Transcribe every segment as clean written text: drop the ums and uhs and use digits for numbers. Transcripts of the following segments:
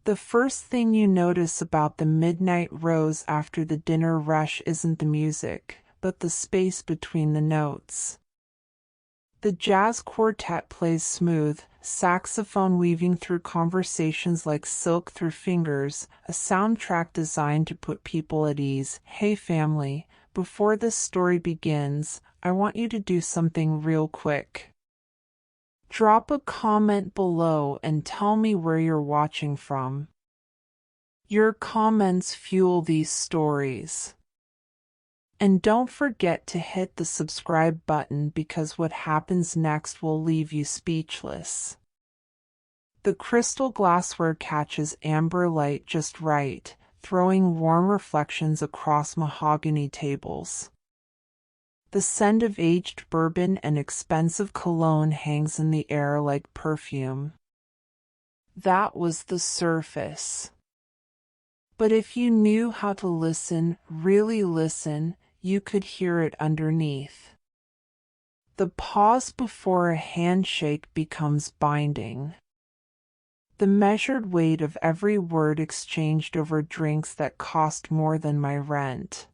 The first thing you notice about the midnight rose after the dinner rush isn't the music, but the space between the notes. The jazz quartet plays smooth, saxophone weaving through conversations like silk through fingers, a soundtrack designed to put people at ease. Hey family, before this story begins, I want you to do something real quick. Drop a comment below and tell me where you're watching from. Your comments fuel these stories. And don't forget to hit the subscribe button because what happens next will leave you speechless. The crystal glassware catches amber light just right, throwing warm reflections across mahogany tables. The scent of aged bourbon and expensive cologne hangs in the air like perfume. That was the surface. But if you knew how to listen, really listen, you could hear it underneath. The pause before a handshake becomes binding. The measured weight of every word exchanged over drinks that cost more than my rent.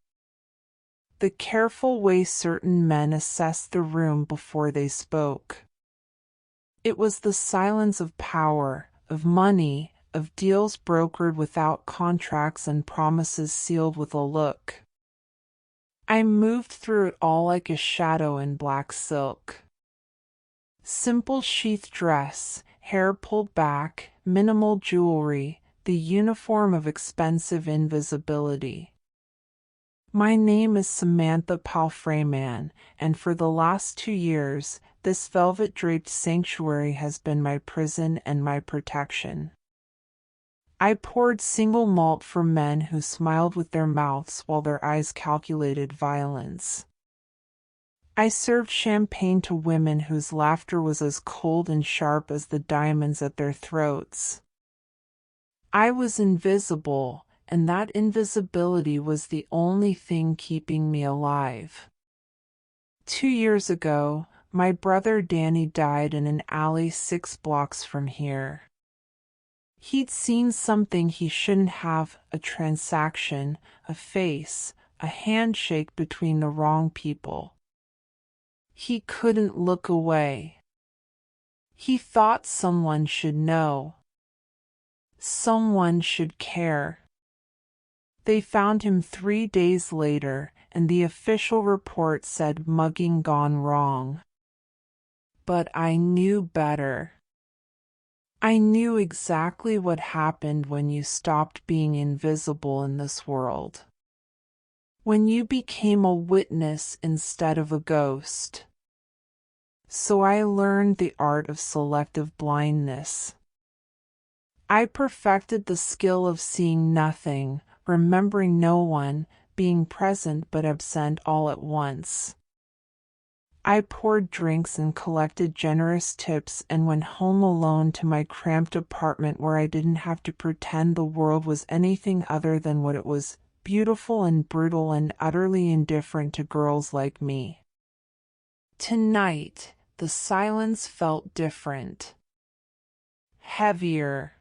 The careful way certain men assessed the room before they spoke. It was the silence of power, of money, of deals brokered without contracts and promises sealed with a look. I moved through it all like a shadow in black silk. Simple sheath dress, hair pulled back, minimal jewelry, the uniform of expensive invisibility. My name is Samantha Palfreyman, and for the last 2 years, this velvet-draped sanctuary has been my prison and my protection. I poured single malt for men who smiled with their mouths while their eyes calculated violence. I served champagne to women whose laughter was as cold and sharp as the diamonds at their throats. I was invisible, and that invisibility was the only thing keeping me alive. 2 years ago, my brother Danny died in an alley 6 blocks from here. He'd seen something he shouldn't have, a transaction, a face, a handshake between the wrong people. He couldn't look away. He thought someone should know. Someone should care. They found him 3 days later, and the official report said mugging gone wrong. But I knew better. I knew exactly what happened when you stopped being invisible in this world. When you became a witness instead of a ghost. So I learned the art of selective blindness. I perfected the skill of seeing nothing, remembering no one, being present but absent all at once. I poured drinks and collected generous tips and went home alone to my cramped apartment where I didn't have to pretend the world was anything other than what it was, beautiful and brutal and utterly indifferent to girls like me. Tonight, the silence felt different. Heavier.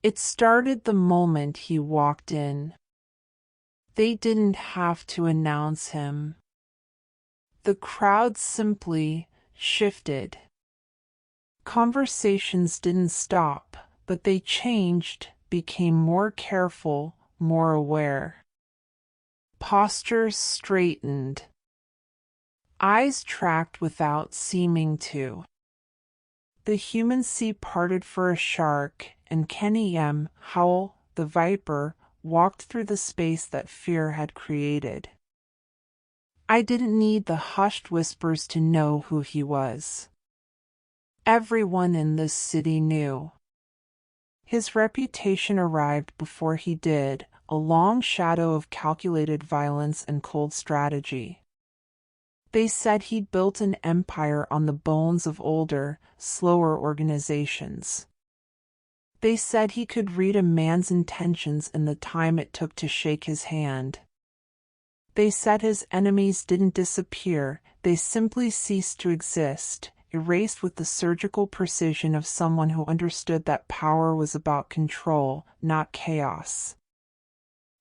It started the moment he walked in. They didn't have to announce him. The crowd simply shifted. Conversations didn't stop, but they changed, became more careful, more aware. Postures straightened. Eyes tracked without seeming to. The human sea parted for a shark, and Kenny M. Howell, the viper, walked through the space that fear had created. I didn't need the hushed whispers to know who he was. Everyone in this city knew. His reputation arrived before he did, a long shadow of calculated violence and cold strategy. They said he'd built an empire on the bones of older, slower organizations. They said he could read a man's intentions in the time it took to shake his hand. They said his enemies didn't disappear, they simply ceased to exist, erased with the surgical precision of someone who understood that power was about control, not chaos.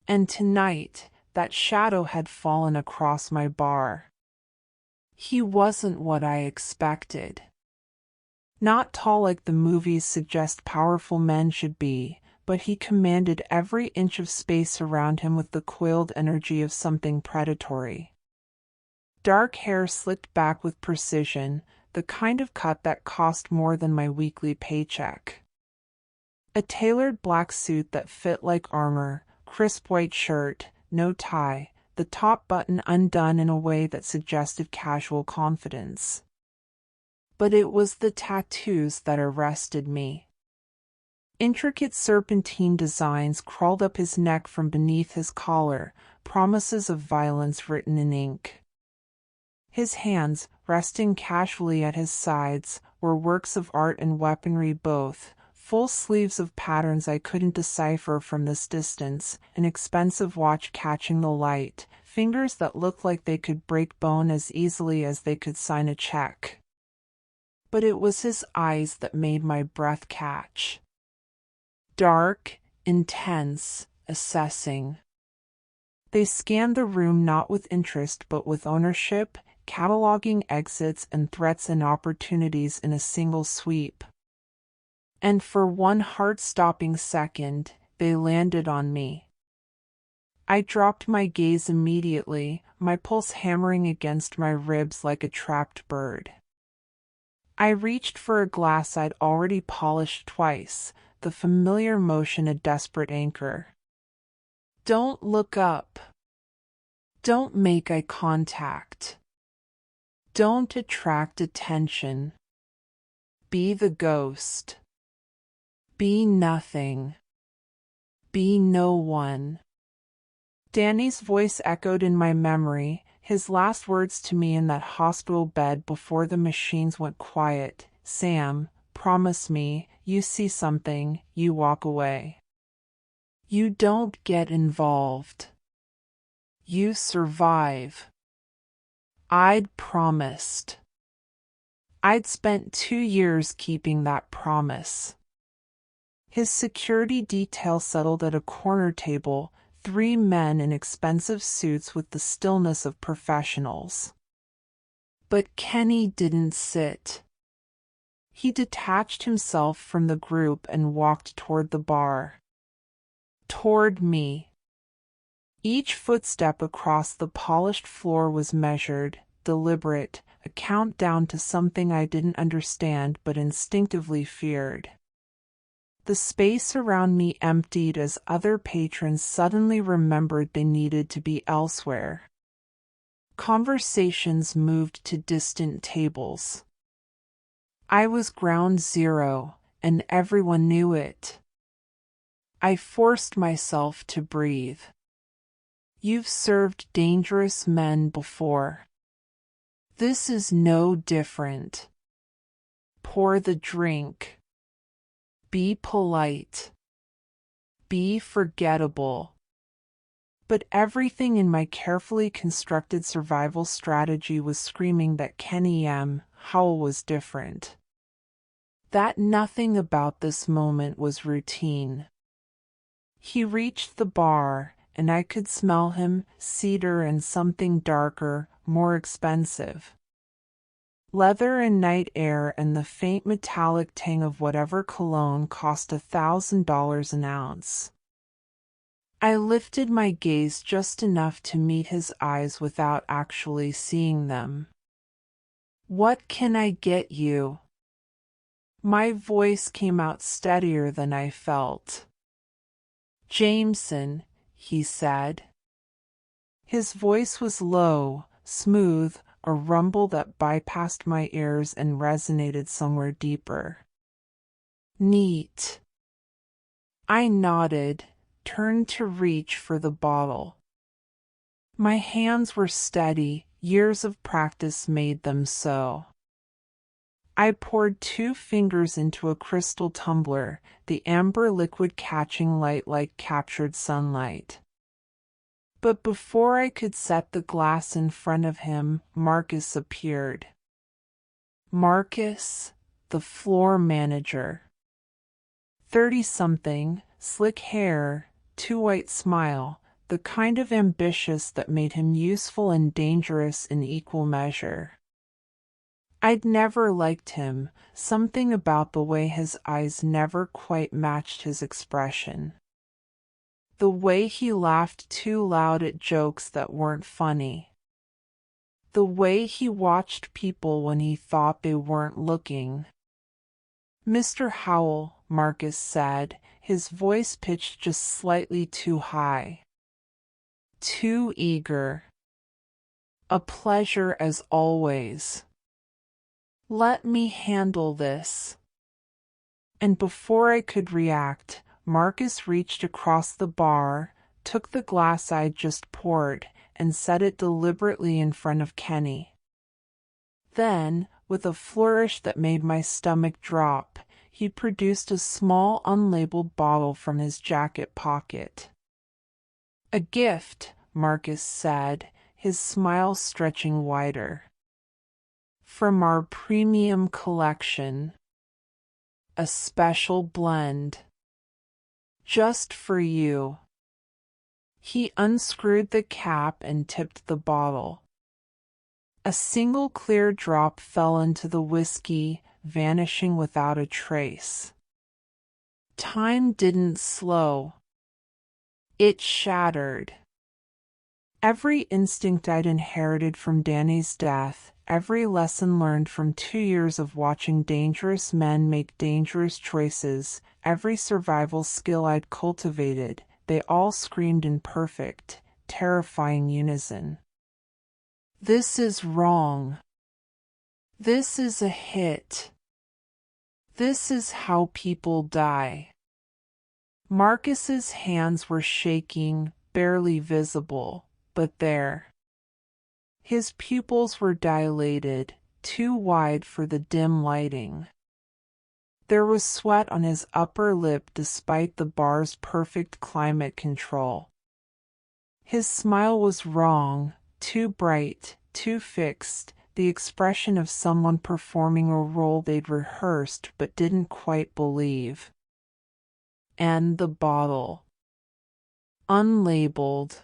And tonight, that shadow had fallen across my bar. He wasn't what I expected. Not tall like the movies suggest powerful men should be, but he commanded every inch of space around him with the coiled energy of something predatory. Dark hair slicked back with precision, the kind of cut that cost more than my weekly paycheck. A tailored black suit that fit like armor, crisp white shirt, no tie, the top button undone in a way that suggested casual confidence. But it was the tattoos that arrested me. Intricate serpentine designs crawled up his neck from beneath his collar, promises of violence written in ink. His hands, resting casually at his sides, were works of art and weaponry both, full sleeves of patterns I couldn't decipher from this distance, an expensive watch catching the light, fingers that looked like they could break bone as easily as they could sign a check. But it was his eyes that made my breath catch. Dark, intense, assessing. They scanned the room not with interest but with ownership, cataloging exits and threats and opportunities in a single sweep. And for one heart-stopping second, they landed on me. I dropped my gaze immediately, my pulse hammering against my ribs like a trapped bird. I reached for a glass I'd already polished twice, the familiar motion a desperate anchor. Don't look up. Don't make eye contact. Don't attract attention. Be the ghost. Be nothing. Be no one. Danny's voice echoed in my memory, his last words to me in that hospital bed before the machines went quiet. Sam, promise me, you see something, you walk away. You don't get involved. You survive. I'd promised. I'd spent 2 years keeping that promise. His security detail settled at a corner table, 3 men in expensive suits with the stillness of professionals. But Kenny didn't sit. He detached himself from the group and walked toward the bar. Toward me. Each footstep across the polished floor was measured, deliberate, a countdown to something I didn't understand but instinctively feared. The space around me emptied as other patrons suddenly remembered they needed to be elsewhere. Conversations moved to distant tables. I was ground zero, and everyone knew it. I forced myself to breathe. You've served dangerous men before. This is no different. Pour the drink. Be polite. Be forgettable. But everything in my carefully constructed survival strategy was screaming that Kenny M. Howell was different. That nothing about this moment was routine. He reached the bar, and I could smell him, cedar and something darker, more expensive. Leather and night air and the faint metallic tang of whatever cologne cost $1,000 an ounce. I lifted my gaze just enough to meet his eyes without actually seeing them. What can I get you? My voice came out steadier than I felt. Jameson, he said. His voice was low, smooth, a rumble that bypassed my ears and resonated somewhere deeper. Neat. I nodded, turned to reach for the bottle. My hands were steady, years of practice made them so. I poured 2 fingers into a crystal tumbler, the amber liquid catching light like captured sunlight. But before I could set the glass in front of him, Marcus appeared. Marcus, the floor manager. 30-something, slick hair, too white smile, the kind of ambitious that made him useful and dangerous in equal measure. I'd never liked him, something about the way his eyes never quite matched his expression. The way he laughed too loud at jokes that weren't funny. The way he watched people when he thought they weren't looking. "Mr. Howell," Marcus said, his voice pitched just slightly too high. Too eager. "A pleasure as always. Let me handle this." And before I could react, Marcus reached across the bar, took the glass I'd just poured, and set it deliberately in front of Kenny. Then, with a flourish that made my stomach drop, he produced a small unlabeled bottle from his jacket pocket. "A gift," Marcus said, his smile stretching wider. "From our premium collection. A special blend. Just for you." He unscrewed the cap and tipped the bottle. A single clear drop fell into the whiskey, vanishing without a trace. Time didn't slow. It shattered. Every instinct I'd inherited from Danny's death, every lesson learned from 2 years of watching dangerous men make dangerous choices, every survival skill I'd cultivated, they all screamed in perfect, terrifying unison. "This is wrong. This is a hit. This is how people die." Marcus's hands were shaking, barely visible, but there. His pupils were dilated, too wide for the dim lighting. There was sweat on his upper lip despite the bar's perfect climate control. His smile was wrong, too bright, too fixed, the expression of someone performing a role they'd rehearsed but didn't quite believe. And the bottle. Unlabeled.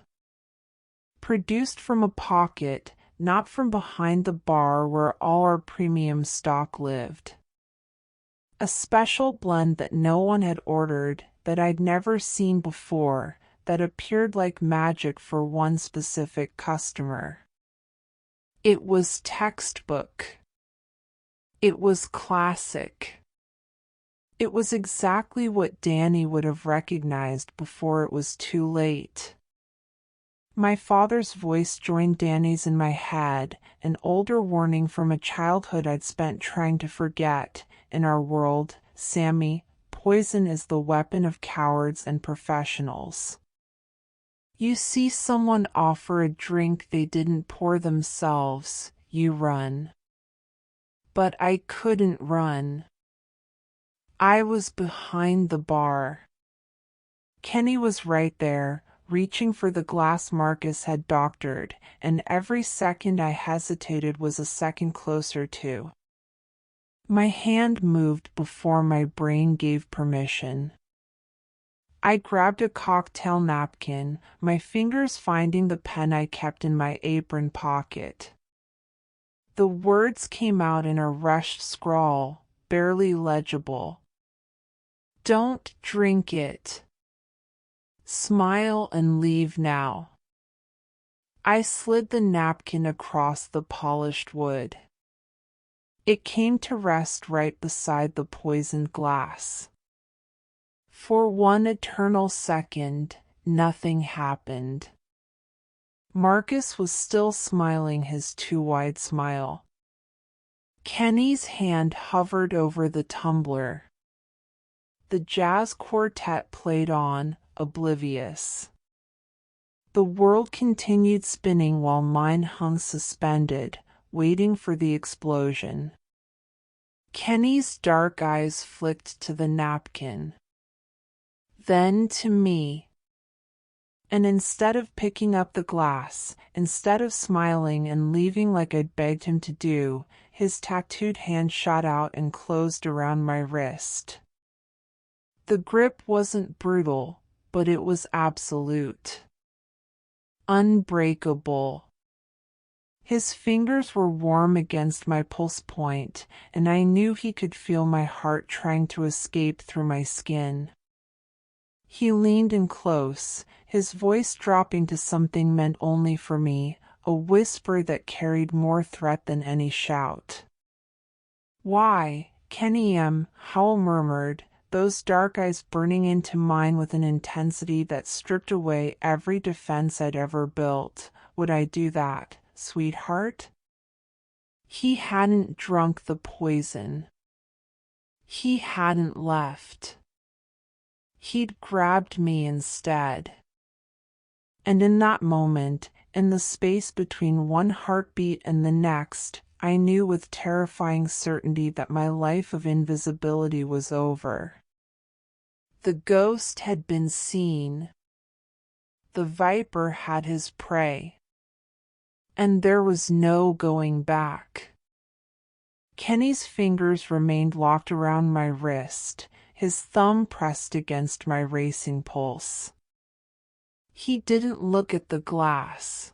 Produced from a pocket, not from behind the bar where all our premium stock lived. A special blend that no one had ordered, that I'd never seen before, that appeared like magic for one specific customer. It was textbook. It was classic. It was exactly what Danny would have recognized before it was too late. My father's voice joined Danny's in my head, an older warning from a childhood I'd spent trying to forget. In our world, Sammy, poison is the weapon of cowards and professionals. You see someone offer a drink they didn't pour themselves, you run. But I couldn't run. I was behind the bar. Kenny was right there, reaching for the glass Marcus had doctored, and every second I hesitated was a second closer to. My hand moved before my brain gave permission. I grabbed a cocktail napkin, my fingers finding the pen I kept in my apron pocket. The words came out in a rushed scrawl, barely legible. "Don't drink it. Smile and leave now." I slid the napkin across the polished wood. It came to rest right beside the poisoned glass. For one eternal second, nothing happened. Marcus was still smiling his too wide smile. Kenny's hand hovered over the tumbler. The jazz quartet played on, oblivious. The world continued spinning while mine hung suspended, waiting for the explosion. Kenny's dark eyes flicked to the napkin. Then to me. And instead of picking up the glass, instead of smiling and leaving like I'd begged him to do, his tattooed hand shot out and closed around my wrist. The grip wasn't brutal, but it was absolute. Unbreakable. His fingers were warm against my pulse point, and I knew he could feel my heart trying to escape through my skin. He leaned in close, his voice dropping to something meant only for me, a whisper that carried more threat than any shout. "Why, Kenny M," Howell murmured, those dark eyes burning into mine with an intensity that stripped away every defense I'd ever built. "Would I do that, sweetheart?" He hadn't drunk the poison. He hadn't left. He'd grabbed me instead. And in that moment, in the space between one heartbeat and the next, I knew with terrifying certainty that my life of invisibility was over. The ghost had been seen. The viper had his prey. And there was no going back. Kenny's fingers remained locked around my wrist, his thumb pressed against my racing pulse. He didn't look at the glass.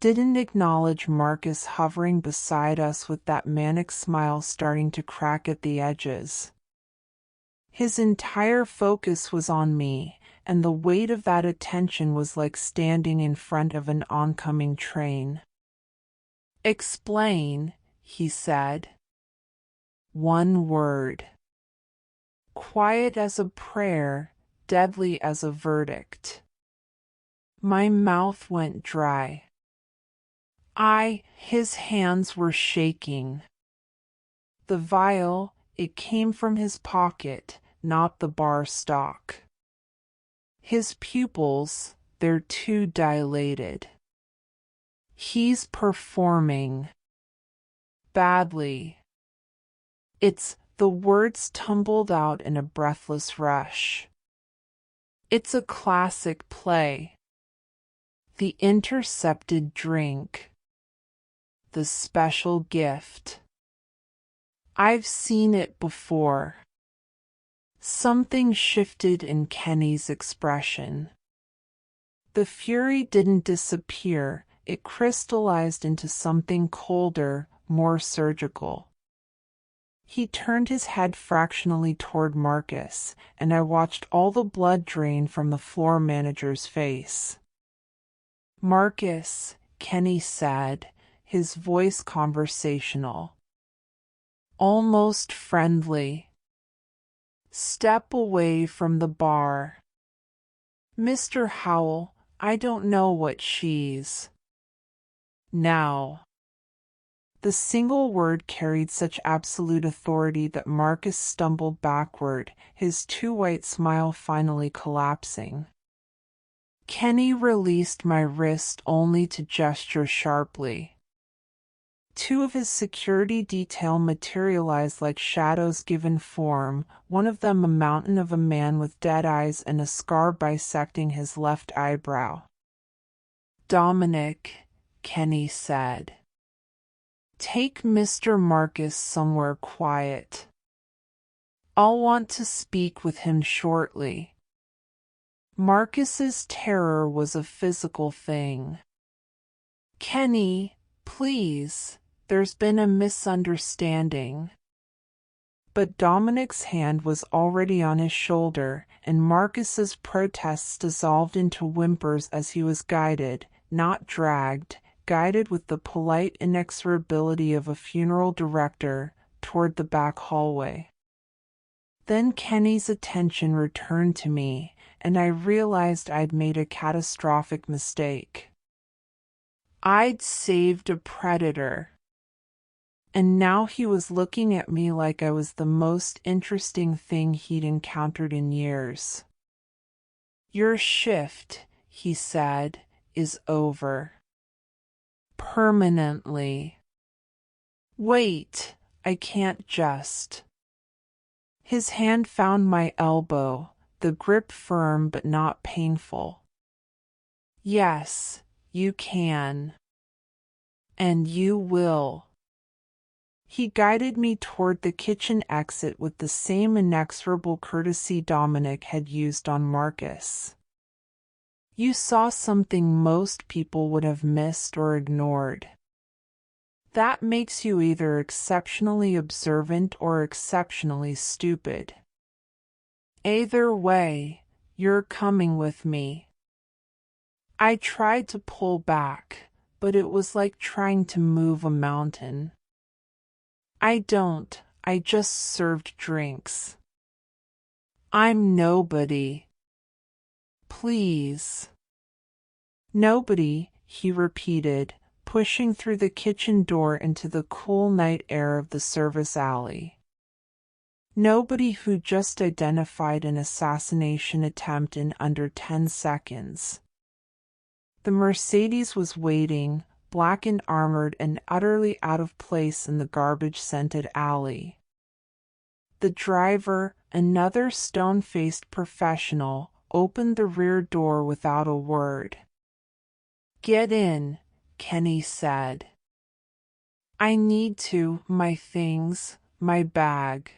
Didn't acknowledge Marcus hovering beside us with that manic smile starting to crack at the edges. His entire focus was on me, and the weight of that attention was like standing in front of an oncoming train. "Explain," he said. One word. Quiet as a prayer, deadly as a verdict. My mouth went dry. His hands were shaking. The vial, it came from his pocket, not the bar stock. His pupils, they're too dilated. He's performing. Badly. The words tumbled out in a breathless rush. It's a classic play. The intercepted drink. The special gift. I've seen it before. Something shifted in Kenny's expression. The fury didn't disappear, it crystallized into something colder, more surgical. He turned his head fractionally toward Marcus, and I watched all the blood drain from the floor manager's face. "Marcus," Kenny said, his voice conversational. Almost friendly. "Step away from the bar. Mr. Howell, I don't know what she's." Now. The single word carried such absolute authority that Marcus stumbled backward, his too-white smile finally collapsing. Kenny released my wrist only to gesture sharply. Two of his security detail materialized like shadows given form, one of them a mountain of a man with dead eyes and a scar bisecting his left eyebrow. "Dominic," Kenny said. "Take Mr. Marcus somewhere quiet. I'll want to speak with him shortly." Marcus's terror was a physical thing. "Kenny, please, there's been a misunderstanding." But Dominic's hand was already on his shoulder, and Marcus's protests dissolved into whimpers as he was guided, not dragged, guided with the polite inexorability of a funeral director, toward the back hallway. Then Kenny's attention returned to me, and I realized I'd made a catastrophic mistake. I'd saved a predator. And now he was looking at me like I was the most interesting thing he'd encountered in years. "Your shift," he said, "is over. Permanently." "Wait, I can't just." His hand found my elbow, the grip firm but not painful. "Yes, you can. And you will." He guided me toward the kitchen exit with the same inexorable courtesy Dominic had used on Marcus. You saw something most people would have missed or ignored. That makes you either exceptionally observant or exceptionally stupid. Either way, you're coming with me. I tried to pull back, but it was like trying to move a mountain. I just served drinks. I'm nobody. Please. Nobody, he repeated, pushing through the kitchen door into the cool night air of the service alley. Nobody who just identified an assassination attempt in under 10 seconds. The Mercedes was waiting, black and armored and utterly out of place in the garbage-scented alley. The driver, another stone-faced professional, opened the rear door without a word. Get in, Kenny said. I need to, my things, my bag.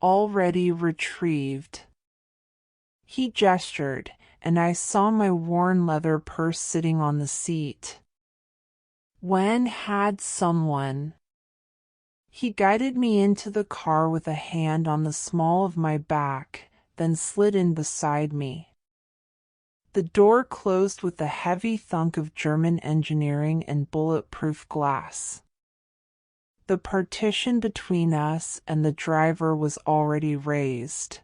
Already retrieved. He gestured, and I saw my worn leather purse sitting on the seat. When had someone? He guided me into the car with a hand on the small of my back, then slid in beside me. The door closed with a heavy thunk of German engineering and bulletproof glass. The partition between us and the driver was already raised.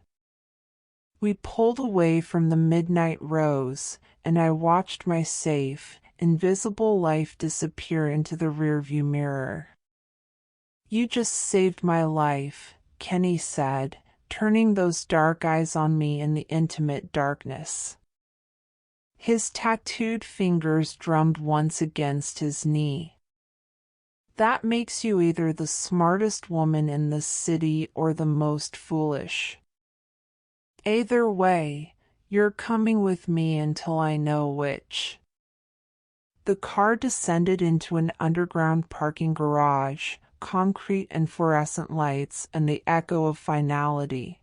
We pulled away from the midnight rose, and I watched my safe, invisible life disappear into the rearview mirror. You just saved my life, Kenny said, turning those dark eyes on me in the intimate darkness. His tattooed fingers drummed once against his knee. That makes you either the smartest woman in the city or the most foolish. Either way, you're coming with me until I know which. The car descended into an underground parking garage, concrete and fluorescent lights, and the echo of finality.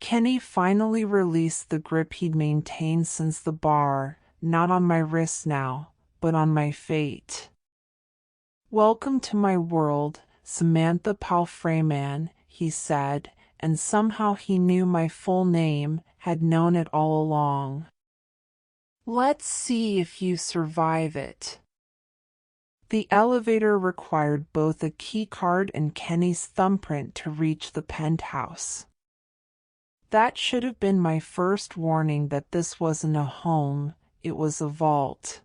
Kenny finally released the grip he'd maintained since the bar, not on my wrist now, but on my fate. Welcome to my world, Samantha Palfreyman, he said, and somehow he knew my full name, had known it all along. Let's see if you survive it. The elevator required both a keycard and Kenny's thumbprint to reach the penthouse. That should have been my first warning that this wasn't a home, it was a vault.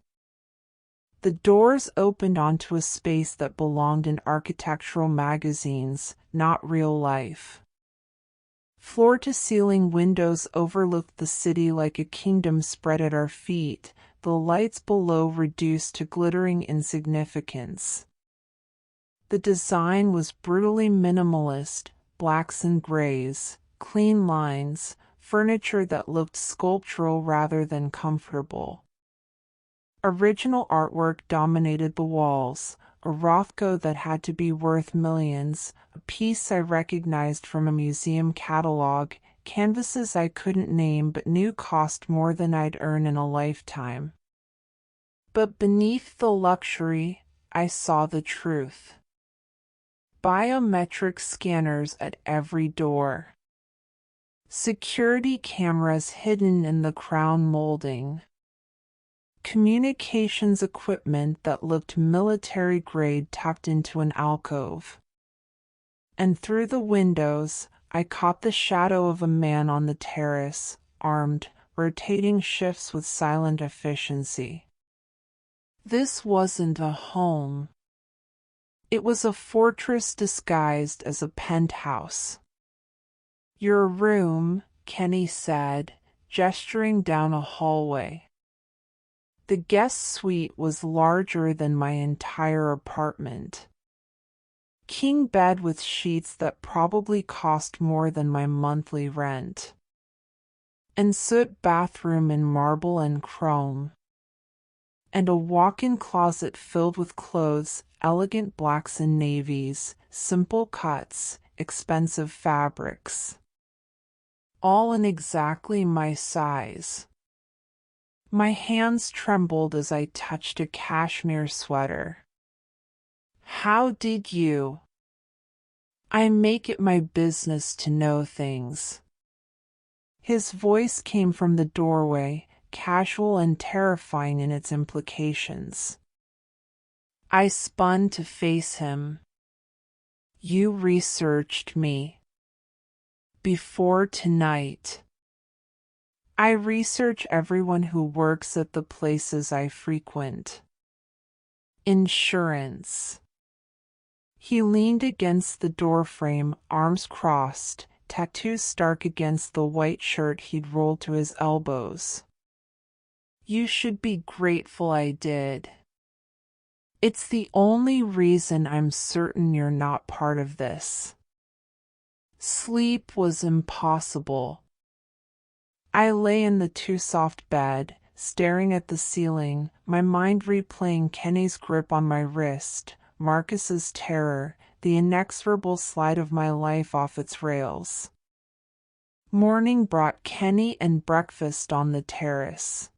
The doors opened onto a space that belonged in architectural magazines, not real life. Floor-to-ceiling windows overlooked the city like a kingdom spread at our feet, the lights below reduced to glittering insignificance. The design was brutally minimalist, blacks and grays, clean lines, furniture that looked sculptural rather than comfortable. Original artwork dominated the walls, a Rothko that had to be worth millions, a piece I recognized from a museum catalog, canvases I couldn't name but knew cost more than I'd earn in a lifetime. But beneath the luxury, I saw the truth. Biometric scanners at every door. Security cameras hidden in the crown molding. Communications equipment that looked military-grade tucked into an alcove. And through the windows, I caught the shadow of a man on the terrace, armed, rotating shifts with silent efficiency. This wasn't a home. It was a fortress disguised as a penthouse. Your room, Kenny said, gesturing down a hallway. The guest suite was larger than my entire apartment. King bed with sheets that probably cost more than my monthly rent. Ensuite bathroom in marble and chrome. and a walk-in closet filled with clothes, elegant blacks and navies, simple cuts, expensive fabrics. All in exactly my size. My hands trembled as I touched a cashmere sweater. How did you? I make it my business to know things. His voice came from the doorway, casual and terrifying in its implications. I spun to face him. You researched me. Before tonight. I research everyone who works at the places I frequent. Insurance. He leaned against the doorframe, arms crossed, tattoos stark against the white shirt he'd rolled to his elbows. You should be grateful I did. It's the only reason I'm certain you're not part of this. Sleep was impossible. I lay in the too-soft bed, staring at the ceiling, my mind replaying Kenny's grip on my wrist, Marcus's terror, the inexorable slide of my life off its rails. Morning brought Kenny and breakfast on the terrace.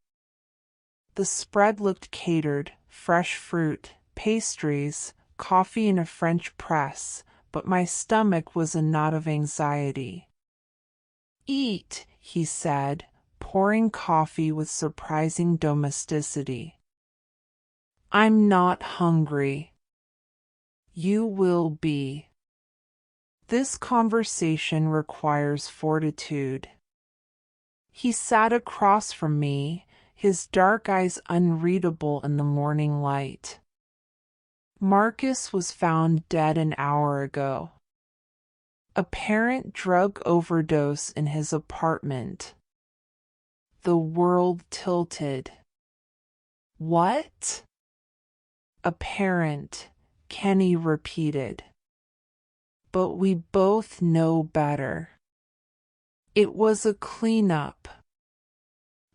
The spread looked catered, fresh fruit, pastries, coffee in a French press, but my stomach was a knot of anxiety. Eat, he said, pouring coffee with surprising domesticity. I'm not hungry. You will be. This conversation requires fortitude. He sat across from me, his dark eyes unreadable in the morning light. Marcus was found dead an hour ago. Apparent drug overdose in his apartment. The world tilted. What? Apparent, Kenny repeated. But we both know better. It was a cleanup.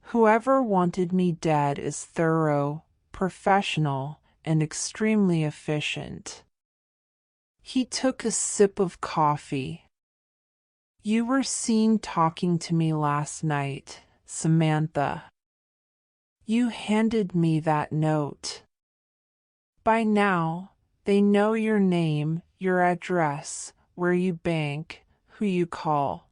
Whoever wanted me dead is thorough, professional, and extremely efficient. He took a sip of coffee. You were seen talking to me last night, Samantha. You handed me that note. By now, they know your name, your address, where you bank, who you call.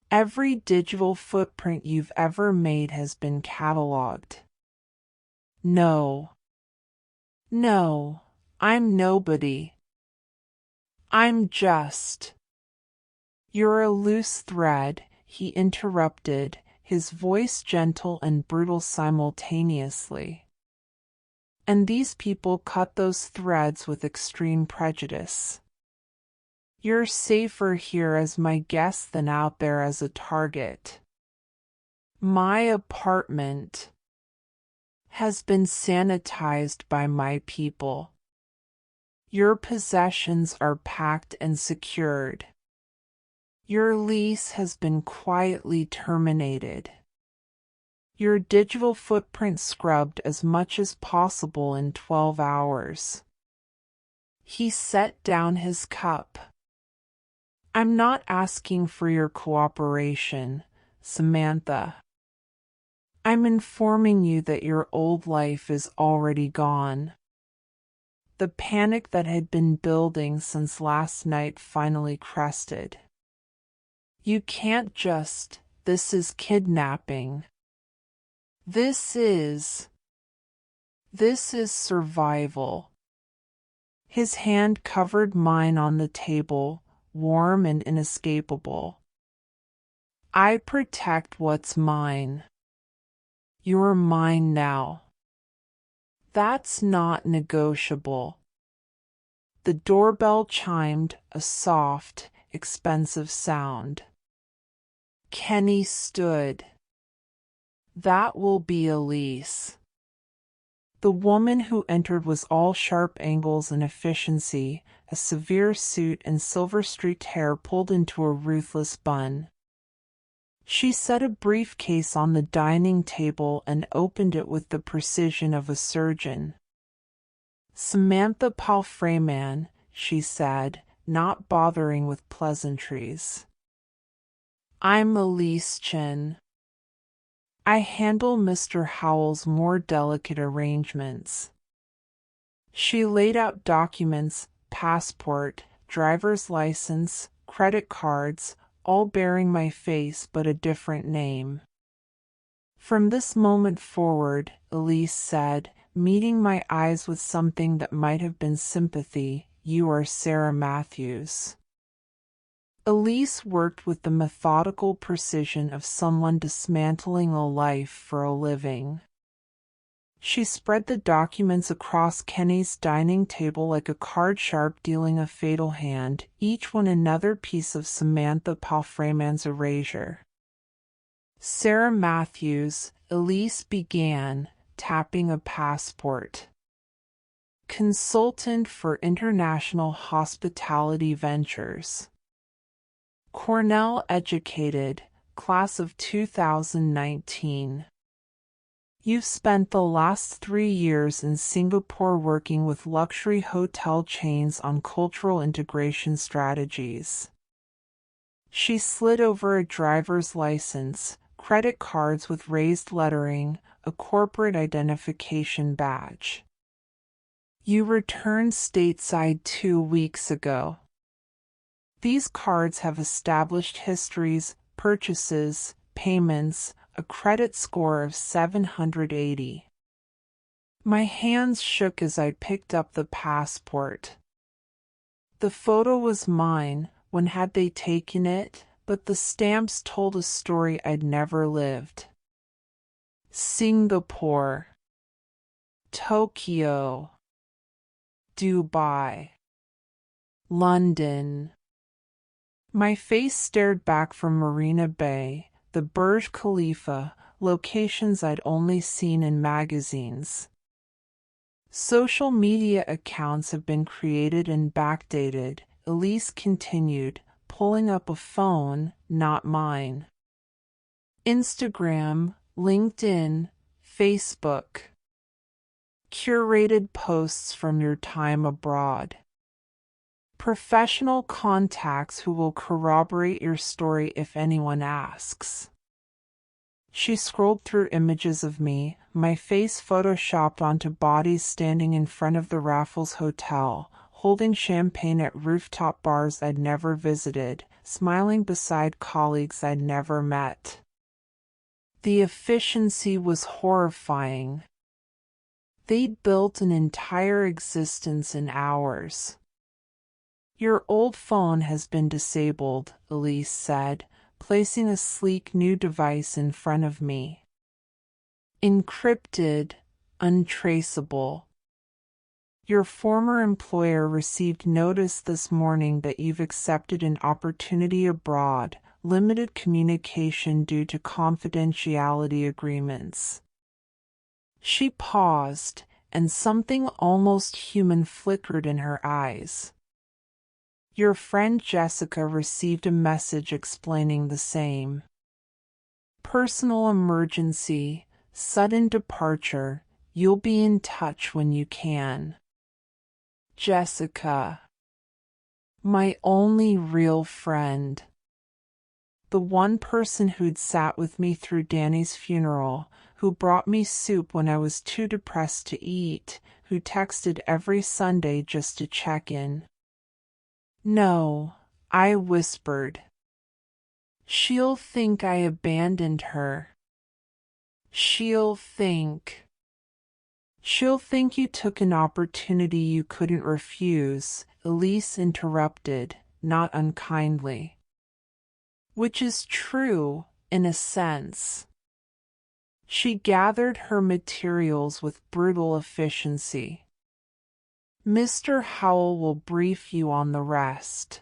Every digital footprint you've ever made has been cataloged. No. No, I'm nobody. I'm just. You're a loose thread, he interrupted, his voice gentle and brutal simultaneously. And these people cut those threads with extreme prejudice. You're safer here as my guest than out there as a target. My apartment has been sanitized by my people. Your possessions are packed and secured. Your lease has been quietly terminated. Your digital footprint scrubbed as much as possible in 12 hours. He set down his cup. I'm not asking for your cooperation, Samantha. I'm informing you that your old life is already gone. The panic that had been building since last night finally crested. You can't just, this is kidnapping. This is survival. His hand covered mine on the table, warm and inescapable. I protect what's mine. You're mine now. That's not negotiable. The doorbell chimed, a soft, expensive sound. Kenny stood. That will be Elise. The woman who entered was all sharp angles and efficiency, a severe suit and silver-streaked hair pulled into a ruthless bun. She set a briefcase on the dining table and opened it with the precision of a surgeon. "Samantha Palfreyman," she said, not bothering with pleasantries. "I'm Elise Chen. I handle Mr. Howell's more delicate arrangements." She laid out documents, passport, driver's license, credit cards, all bearing my face but a different name. "From this moment forward," Elise said, meeting my eyes with something that might have been sympathy, "you are Sarah Matthews." Elise worked with the methodical precision of someone dismantling a life for a living. She spread the documents across Kenny's dining table like a card sharp dealing a fatal hand, each one another piece of Samantha Palfreyman's erasure. "Sarah Matthews," Elise began, tapping a passport. "Consultant for International Hospitality Ventures. Cornell educated, class of 2019. You've spent the last 3 years in Singapore working with luxury hotel chains on cultural integration strategies." She slid over a driver's license, credit cards with raised lettering, a corporate identification badge. "You returned stateside 2 weeks ago. These cards have established histories, purchases, payments, a credit score of 780. My hands shook as I picked up the passport. The photo was mine. When had they taken it? But the stamps told a story I'd never lived. Singapore, Tokyo, Dubai, London. My face stared back from Marina Bay, the Burj Khalifa, locations I'd only seen in magazines. Social media accounts have been created and backdated, Elise continued, pulling up a phone, not mine. Instagram, LinkedIn, Facebook. Curated posts from your time abroad. Professional contacts who will corroborate your story if anyone asks. She scrolled through images of me, my face photoshopped onto bodies standing in front of the Raffles Hotel, holding champagne at rooftop bars I'd never visited, smiling beside colleagues I'd never met. The efficiency was horrifying. They'd built an entire existence in hours. Your old phone has been disabled, Elise said, placing a sleek new device in front of me. Encrypted, untraceable. Your former employer received notice this morning that you've accepted an opportunity abroad, limited communication due to confidentiality agreements. She paused, and something almost human flickered in her eyes. Your friend Jessica received a message explaining the same. Personal emergency, sudden departure, you'll be in touch when you can. Jessica. My only real friend. The one person who'd sat with me through Danny's funeral, who brought me soup when I was too depressed to eat, who texted every Sunday just to check in. No, I whispered. She'll think I abandoned her. She'll think you took an opportunity you couldn't refuse, Elise interrupted, not unkindly. Which is true, in a sense. She gathered her materials with brutal efficiency. Mr. Howell will brief you on the rest.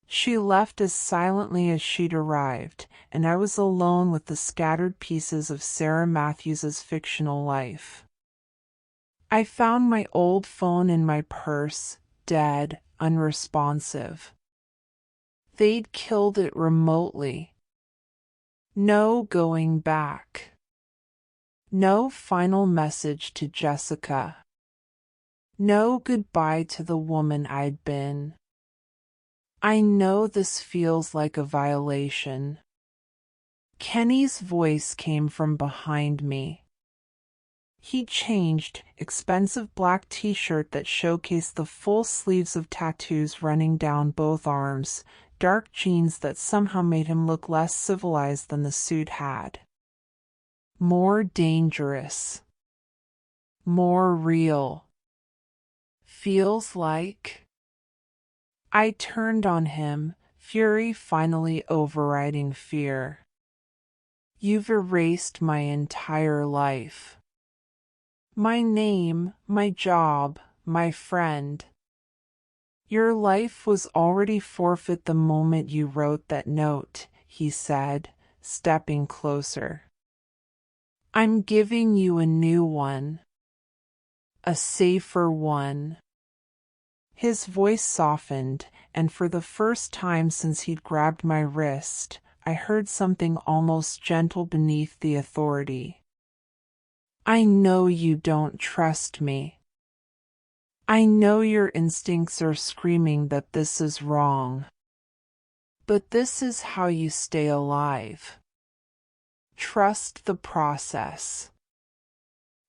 She left as silently as she'd arrived, and I was alone with the scattered pieces of Sarah Matthews's fictional life. I found my old phone in my purse, dead, unresponsive. They'd killed it remotely. No going back. No final message to Jessica. No goodbye to the woman I'd been. I know this feels like a violation. Kenny's voice came from behind me. He changed, expensive black t-shirt that showcased the full sleeves of tattoos running down both arms, dark jeans that somehow made him look less civilized than the suit had. More dangerous. More real. Feels like. I turned on him, fury finally overriding fear. You've erased my entire life. My name, my job, my friend. Your life was already forfeit the moment you wrote that note, he said, stepping closer. I'm giving you a new one. A safer one. His voice softened, and for the first time since he'd grabbed my wrist, I heard something almost gentle beneath the authority. I know you don't trust me. I know your instincts are screaming that this is wrong. But this is how you stay alive. Trust the process.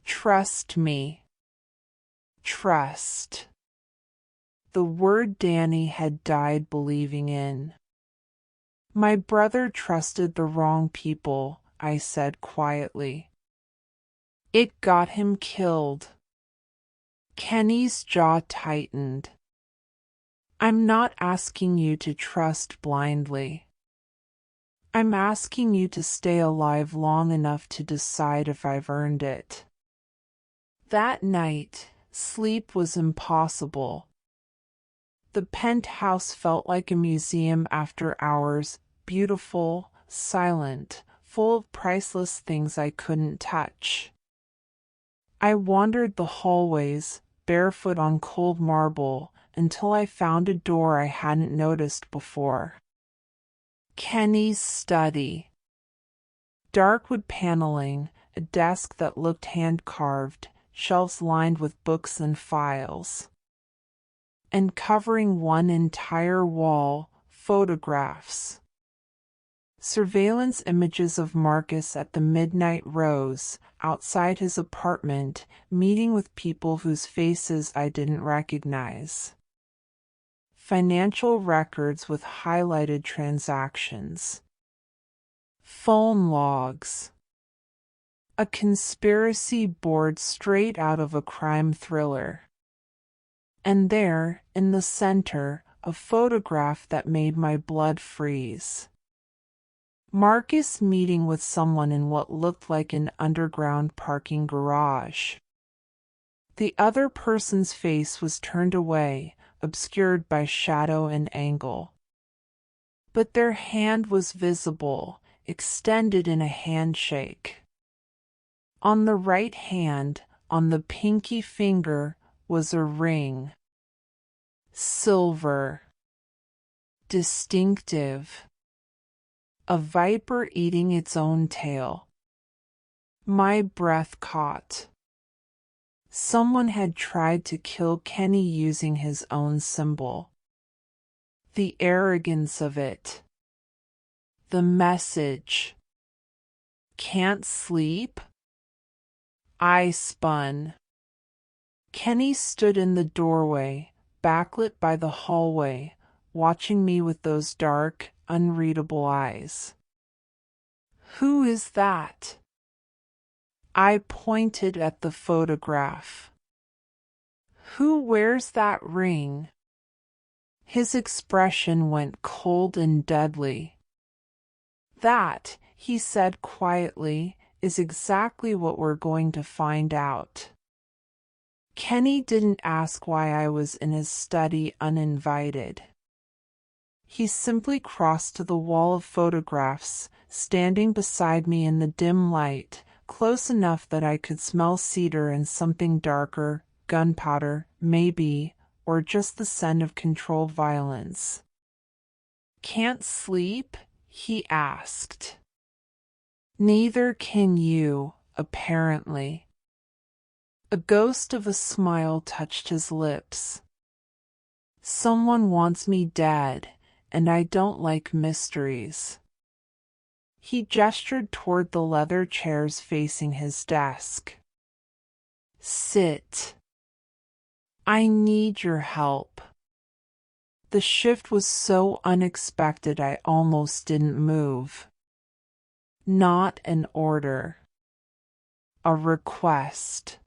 Trust me. Trust. The word Danny had died believing in. My brother trusted the wrong people, I said quietly. It got him killed. Kenny's jaw tightened. I'm not asking you to trust blindly. I'm asking you to stay alive long enough to decide if I've earned it. That night, sleep was impossible. The penthouse felt like a museum after hours, beautiful, silent, full of priceless things I couldn't touch. I wandered the hallways, barefoot on cold marble, until I found a door I hadn't noticed before. Kenny's study. Dark wood paneling, a desk that looked hand-carved, shelves lined with books and files. And covering one entire wall, photographs. Surveillance images of Marcus at the Midnight Rose, outside his apartment, meeting with people whose faces I didn't recognize. Financial records with highlighted transactions. Phone logs. A conspiracy board straight out of a crime thriller. And there, in the center, a photograph that made my blood freeze. Marcus meeting with someone in what looked like an underground parking garage. The other person's face was turned away, obscured by shadow and angle. But their hand was visible, extended in a handshake. On the right hand, on the pinky finger, was a ring. Silver. Distinctive. A viper eating its own tail. My breath caught. Someone had tried to kill Kenny using his own symbol. The arrogance of it. The message. Can't sleep? I spun. Kenny stood in the doorway, backlit by the hallway, watching me with those dark, unreadable eyes. Who is that? I pointed at the photograph. Who wears that ring? His expression went cold and deadly. That, he said quietly, is exactly what we're going to find out. Kenny didn't ask why I was in his study uninvited. He simply crossed to the wall of photographs, standing beside me in the dim light, close enough that I could smell cedar and something darker, gunpowder, maybe, or just the scent of controlled violence. Can't sleep? He asked. Neither can you, apparently. A ghost of a smile touched his lips. Someone wants me dead, and I don't like mysteries. He gestured toward the leather chairs facing his desk. Sit. I need your help. The shift was so unexpected I almost didn't move. Not an order. A request.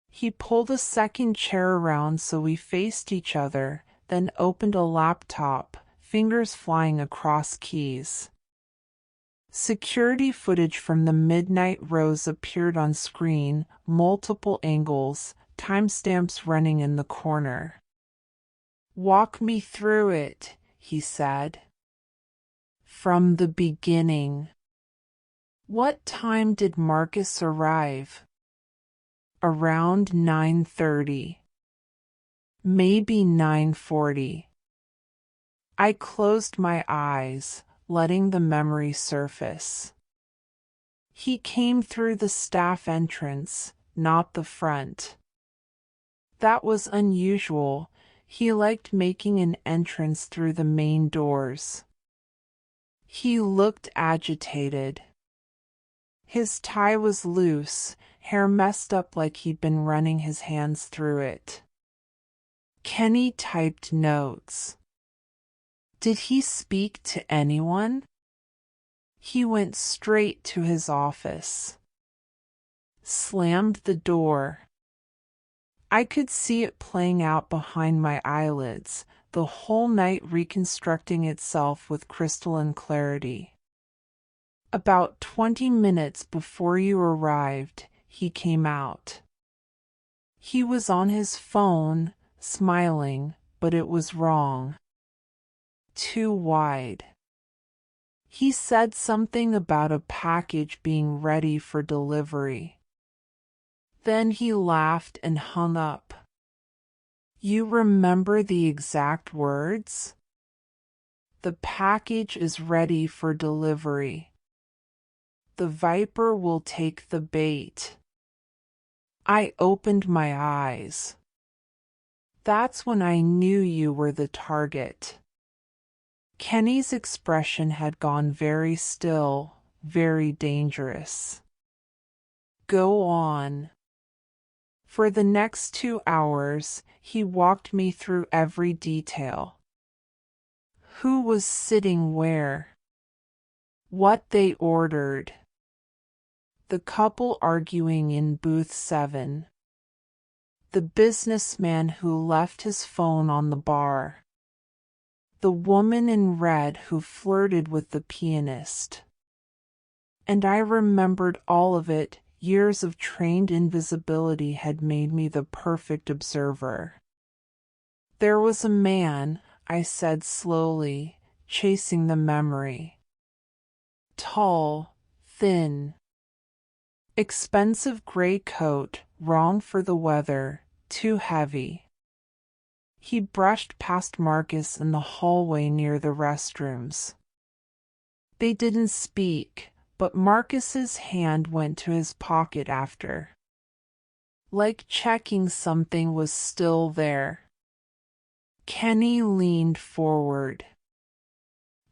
He pulled a second chair around so we faced each other, then opened a laptop, fingers flying across keys. Security footage from the Midnight Rose appeared on screen, multiple angles, timestamps running in the corner. Walk me through it, he said. From the beginning. What time did Marcus arrive? Around 9:30. Maybe 9:40. I closed my eyes, letting the memory surface. He came through the staff entrance, not the front. That was unusual. He liked making an entrance through the main doors. He looked agitated. His tie was loose, hair messed up like he'd been running his hands through it. Kenny typed notes. Did he speak to anyone? He went straight to his office. Slammed the door. I could see it playing out behind my eyelids, the whole night reconstructing itself with crystalline clarity. About 20 minutes before you arrived, he came out. He was on his phone, smiling, but it was wrong. Too wide. He said something about a package being ready for delivery. Then he laughed and hung up. You remember the exact words? The package is ready for delivery. The viper will take the bait. I opened my eyes. That's when I knew you were the target. Kenny's expression had gone very still, very dangerous. Go on. For the next 2 hours, he walked me through every detail. Who was sitting where? What they ordered. The couple arguing in booth 7. The businessman who left his phone on the bar. The woman in red who flirted with the pianist. And I remembered all of it. Years of trained invisibility had made me the perfect observer. There was a man, I said slowly, chasing the memory. Tall, thin. Expensive gray coat, wrong for the weather, too heavy. He brushed past Marcus in the hallway near the restrooms. They didn't speak, but Marcus's hand went to his pocket after. Like checking something was still there. Kenny leaned forward.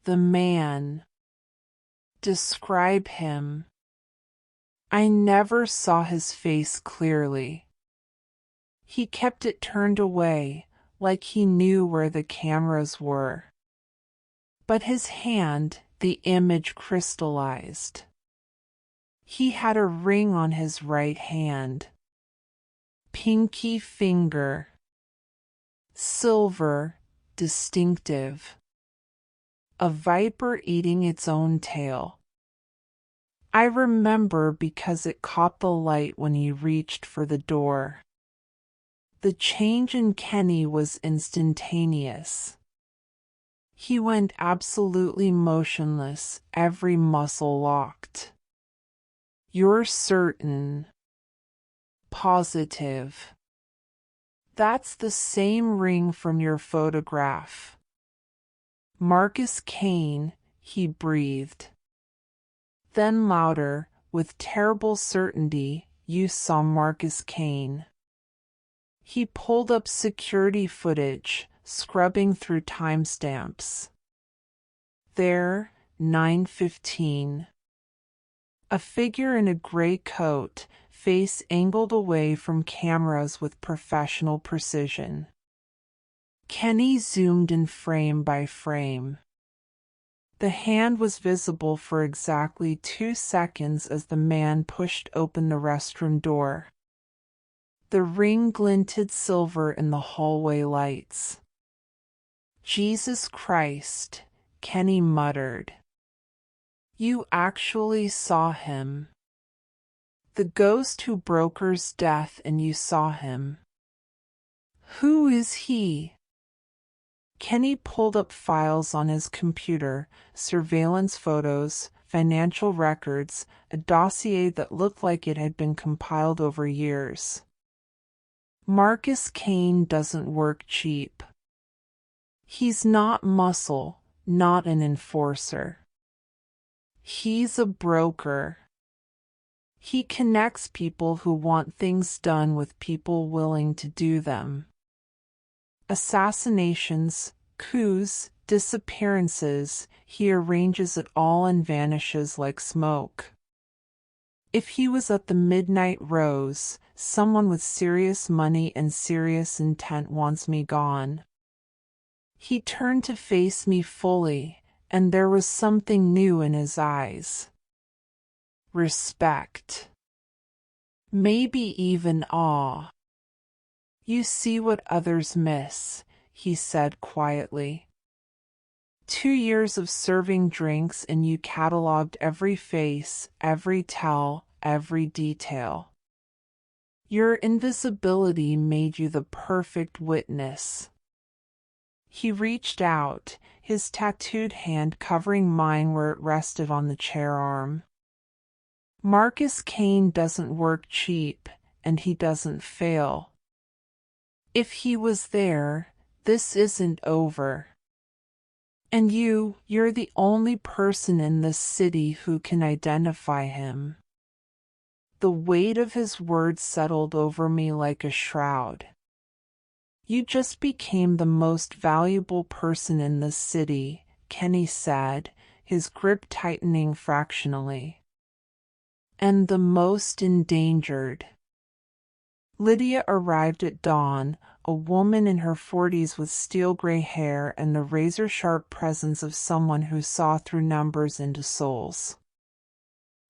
The man. Describe him. I never saw his face clearly. He kept it turned away, like he knew where the cameras were. But his hand, the image crystallized. He had a ring on his right hand. Pinky finger. Silver, distinctive. A viper eating its own tail. I remember because it caught the light when he reached for the door. The change in Kenny was instantaneous. He went absolutely motionless, every muscle locked. You're certain. Positive. That's the same ring from your photograph. Marcus Kane, he breathed. Then louder, with terrible certainty, you saw Marcus Kane. He pulled up security footage, scrubbing through timestamps. There, 9:15. A figure in a gray coat, face angled away from cameras with professional precision. Kenny zoomed in frame by frame. The hand was visible for exactly 2 seconds as the man pushed open the restroom door. The ring glinted silver in the hallway lights. Jesus Christ, Kenny muttered. You actually saw him. The ghost who brokers death, and you saw him. Who is he? Kenny pulled up files on his computer, surveillance photos, financial records, a dossier that looked like it had been compiled over years. Marcus Kane doesn't work cheap. He's not muscle, not an enforcer. He's a broker. He connects people who want things done with people willing to do them. Assassinations, coups, disappearances, he arranges it all and vanishes like smoke. If he was at the Midnight Rose, someone with serious money and serious intent wants me gone. He turned to face me fully, and there was something new in his eyes. Respect. Maybe even awe. You see what others miss, he said quietly. 2 years of serving drinks and you cataloged every face, every tell, every detail. Your invisibility made you the perfect witness. He reached out, his tattooed hand covering mine where it rested on the chair arm. Marcus Kane doesn't work cheap, and he doesn't fail. If he was there, this isn't over. And you're the only person in this city who can identify him. The weight of his words settled over me like a shroud. You just became the most valuable person in this city, Kenny said, his grip tightening fractionally. And the most endangered. Lydia arrived at dawn, a woman in her 40s with steel-gray hair and the razor-sharp presence of someone who saw through numbers into souls.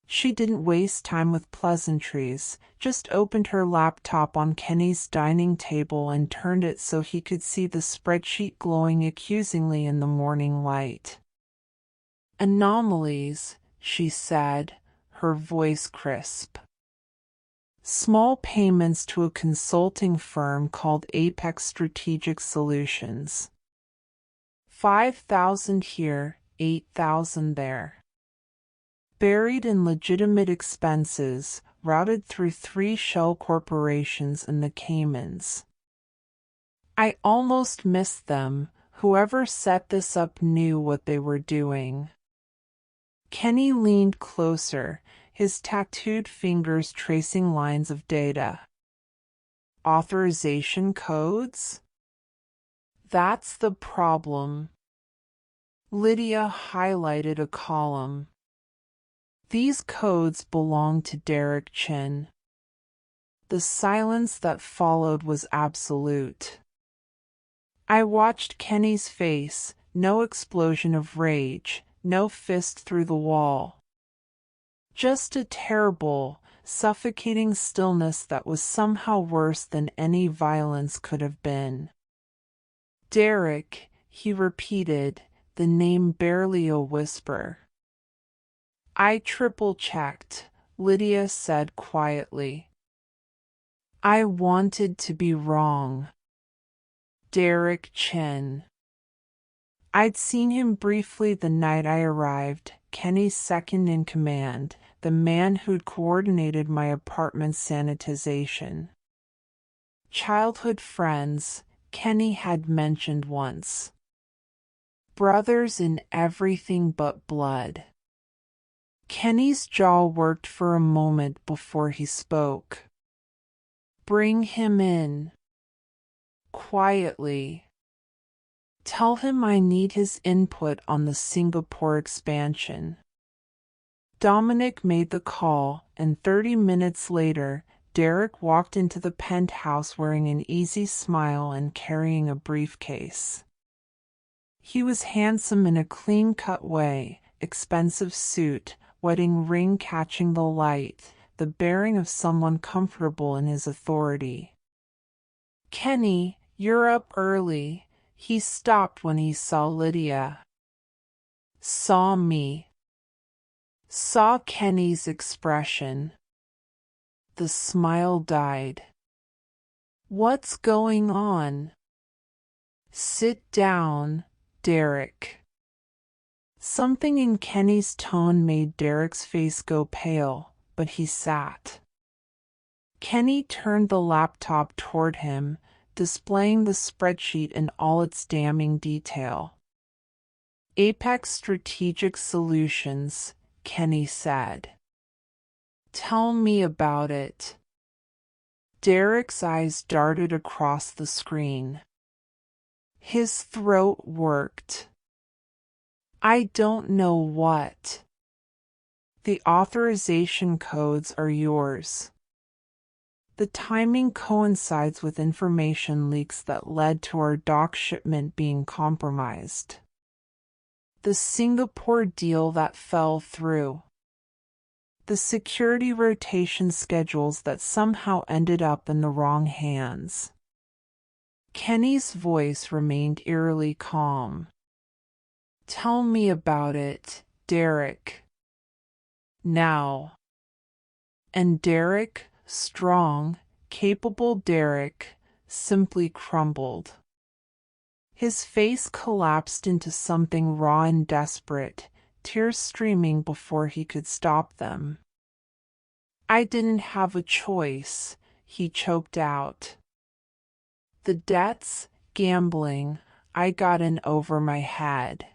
She didn't waste time with pleasantries, just opened her laptop on Kenny's dining table and turned it so he could see the spreadsheet glowing accusingly in the morning light. Anomalies, she said, her voice crisp. Small payments to a consulting firm called Apex Strategic Solutions. 5,000 here, 8,000 there. Buried in legitimate expenses, routed through 3 shell corporations in the Caymans. I almost missed them. Whoever set this up knew what they were doing. Kenny leaned closer, his tattooed fingers tracing lines of data. Authorization codes? That's the problem. Lydia highlighted a column. These codes belong to Derek Chin. The silence that followed was absolute. I watched Kenny's face, no explosion of rage, no fist through the wall. Just a terrible, suffocating stillness that was somehow worse than any violence could have been. Derek, he repeated, the name barely a whisper. I triple-checked, Lydia said quietly. I wanted to be wrong. Derek Chin. I'd seen him briefly the night I arrived, Kenny's second in command, the man who'd coordinated my apartment's sanitization. Childhood friends, Kenny had mentioned once. Brothers in everything but blood. Kenny's jaw worked for a moment before he spoke. Bring him in. Quietly. Tell him I need his input on the Singapore expansion. Dominic made the call, and 30 minutes later, Derek walked into the penthouse wearing an easy smile and carrying a briefcase. He was handsome in a clean-cut way, expensive suit, wedding ring catching the light, the bearing of someone comfortable in his authority. Kenny, you're up early. He stopped when he saw Lydia. Saw me. Saw Kenny's expression. The smile died. What's going on? Sit down, Derek. Something in Kenny's tone made Derek's face go pale, but he sat. Kenny turned the laptop toward him, displaying the spreadsheet in all its damning detail. Apex Strategic Solutions, Kenny said. Tell me about it. Derek's eyes darted across the screen. His throat worked. I don't know what. The authorization codes are yours. The timing coincides with information leaks that led to our dock shipment being compromised. The Singapore deal that fell through. The security rotation schedules that somehow ended up in the wrong hands. Kenny's voice remained eerily calm. Tell me about it, Derek. Now. And Derek, strong, capable Derek, simply crumbled. His face collapsed into something raw and desperate, tears streaming before he could stop them. I didn't have a choice, he choked out. The debts, gambling, I got in over my head.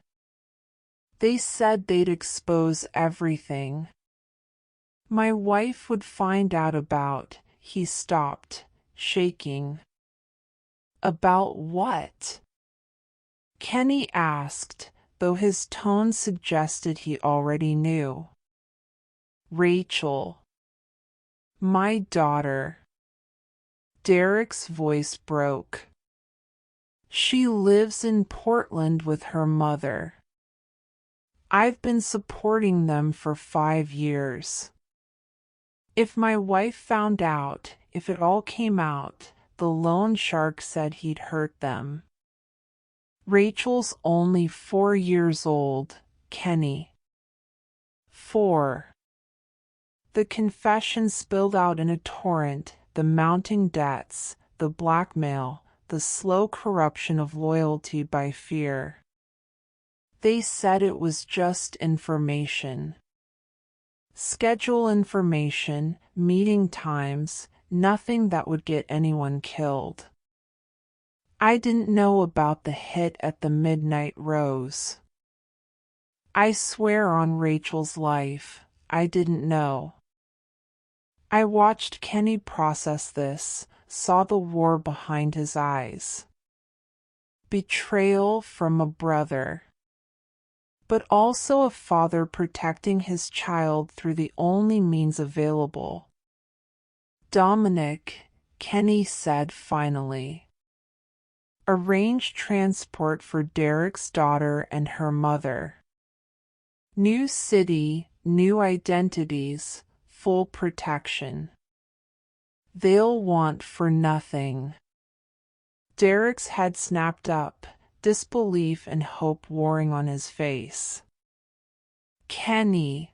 They said they'd expose everything. My wife would find out about, he stopped, shaking. About what? Kenny asked, though his tone suggested he already knew. Rachel. My daughter. Derek's voice broke. She lives in Portland with her mother. I've been supporting them for 5 years. If my wife found out, if it all came out, the loan shark said he'd hurt them. Rachel's only 4 years old, Kenny. 4. The confession spilled out in a torrent, the mounting debts, the blackmail, the slow corruption of loyalty by fear. They said it was just information. Schedule information, meeting times, nothing that would get anyone killed. I didn't know about the hit at the Midnight Rose. I swear on Rachel's life, I didn't know. I watched Kenny process this, saw the war behind his eyes. Betrayal from a brother. But also a father protecting his child through the only means available. Dominic, Kenny said finally. Arrange transport for Derek's daughter and her mother. New city, new identities, full protection. They'll want for nothing. Derek's head snapped up, disbelief and hope warring on his face. Kenny.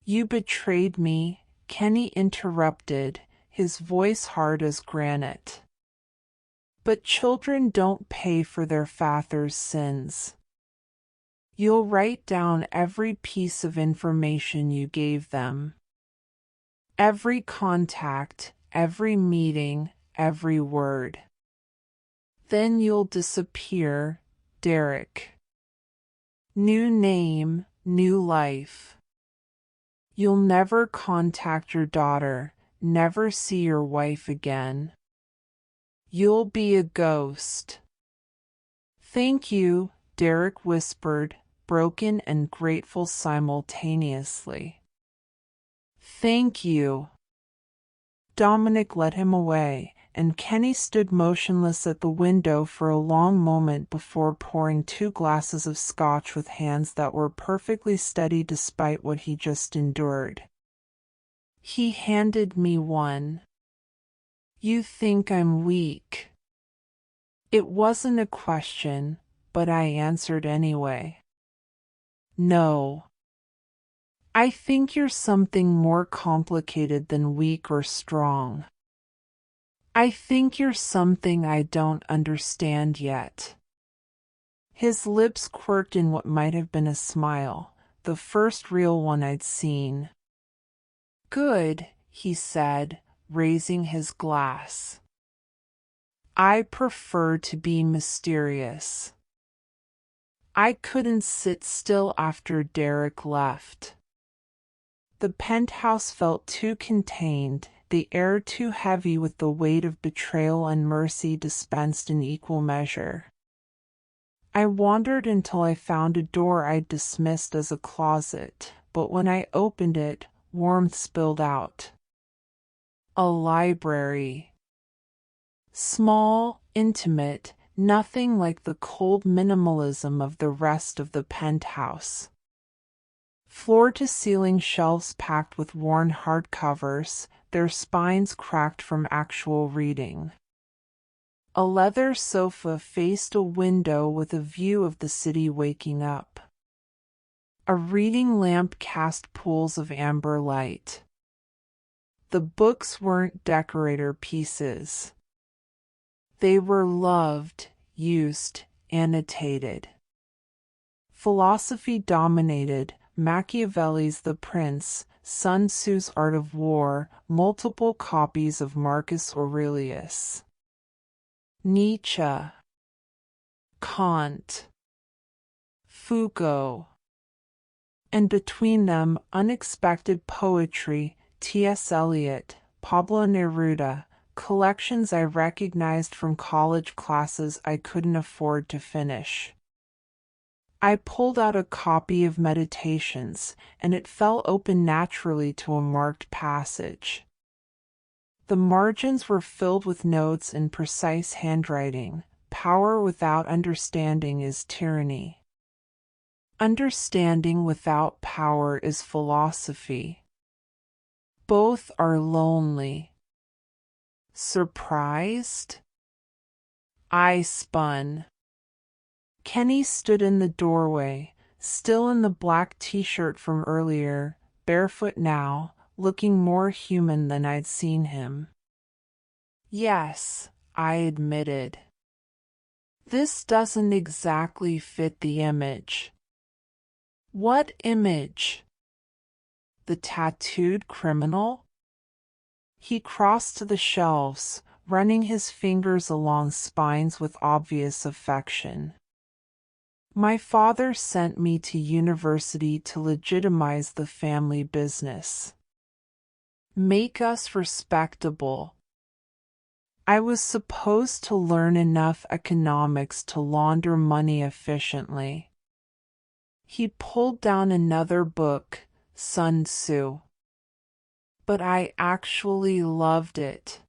You betrayed me, Kenny interrupted, his voice hard as granite. But children don't pay for their father's sins. You'll write down every piece of information you gave them. Every contact, every meeting, every word. Then you'll disappear, Derek. New name, new life. You'll never contact your daughter, never see your wife again. You'll be a ghost. Thank you, Derek whispered, broken and grateful simultaneously. Thank you. Dominic led him away, and Kenny stood motionless at the window for a long moment before pouring 2 glasses of scotch with hands that were perfectly steady despite what he just endured. He handed me one. You think I'm weak? It wasn't a question, but I answered anyway. No. I think you're something more complicated than weak or strong. I think you're something I don't understand yet. His lips quirked in what might have been a smile, the first real one I'd seen. Good, he said, raising his glass. I prefer to be mysterious. I couldn't sit still after Derek left. The penthouse felt too contained, the air too heavy with the weight of betrayal and mercy dispensed in equal measure. I wandered until I found a door I'd dismissed as a closet, but when I opened it, warmth spilled out. A library. Small, intimate, nothing like the cold minimalism of the rest of the penthouse. Floor-to-ceiling shelves packed with worn hardcovers, their spines cracked from actual reading. A leather sofa faced a window with a view of the city waking up. A reading lamp cast pools of amber light. The books weren't decorator pieces. They were loved, used, annotated. Philosophy dominated, Machiavelli's The Prince, Sun Tzu's Art of War, multiple copies of Marcus Aurelius. Nietzsche, Kant, Foucault. And between them, unexpected poetry, T.S. Eliot, Pablo Neruda, collections I recognized from college classes I couldn't afford to finish. I pulled out a copy of Meditations, and it fell open naturally to a marked passage. The margins were filled with notes in precise handwriting. Power without understanding is tyranny. Understanding without power is philosophy. Both are lonely. Surprised? I spun. Kenny stood in the doorway, still in the black t-shirt from earlier, barefoot now, looking more human than I'd seen him. Yes, I admitted. This doesn't exactly fit the image. What image? The tattooed criminal? He crossed to the shelves, running his fingers along spines with obvious affection. My father sent me to university to legitimize the family business. Make us respectable. I was supposed to learn enough economics to launder money efficiently. He pulled down another book, Sun Tzu. But I actually loved it.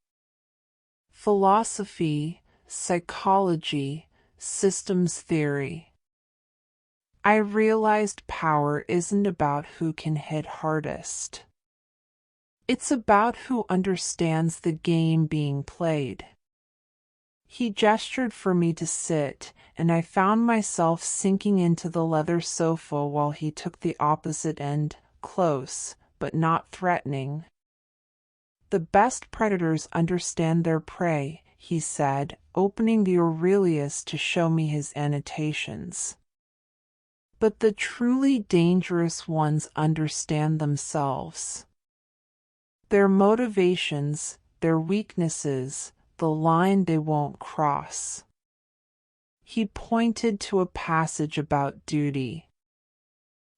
Philosophy, psychology, systems theory. I realized power isn't about who can hit hardest. It's about who understands the game being played. He gestured for me to sit, and I found myself sinking into the leather sofa while he took the opposite end, close, but not threatening. The best predators understand their prey, he said, opening the Aurelius to show me his annotations. But the truly dangerous ones understand themselves. Their motivations, their weaknesses, the line they won't cross. He pointed to a passage about duty.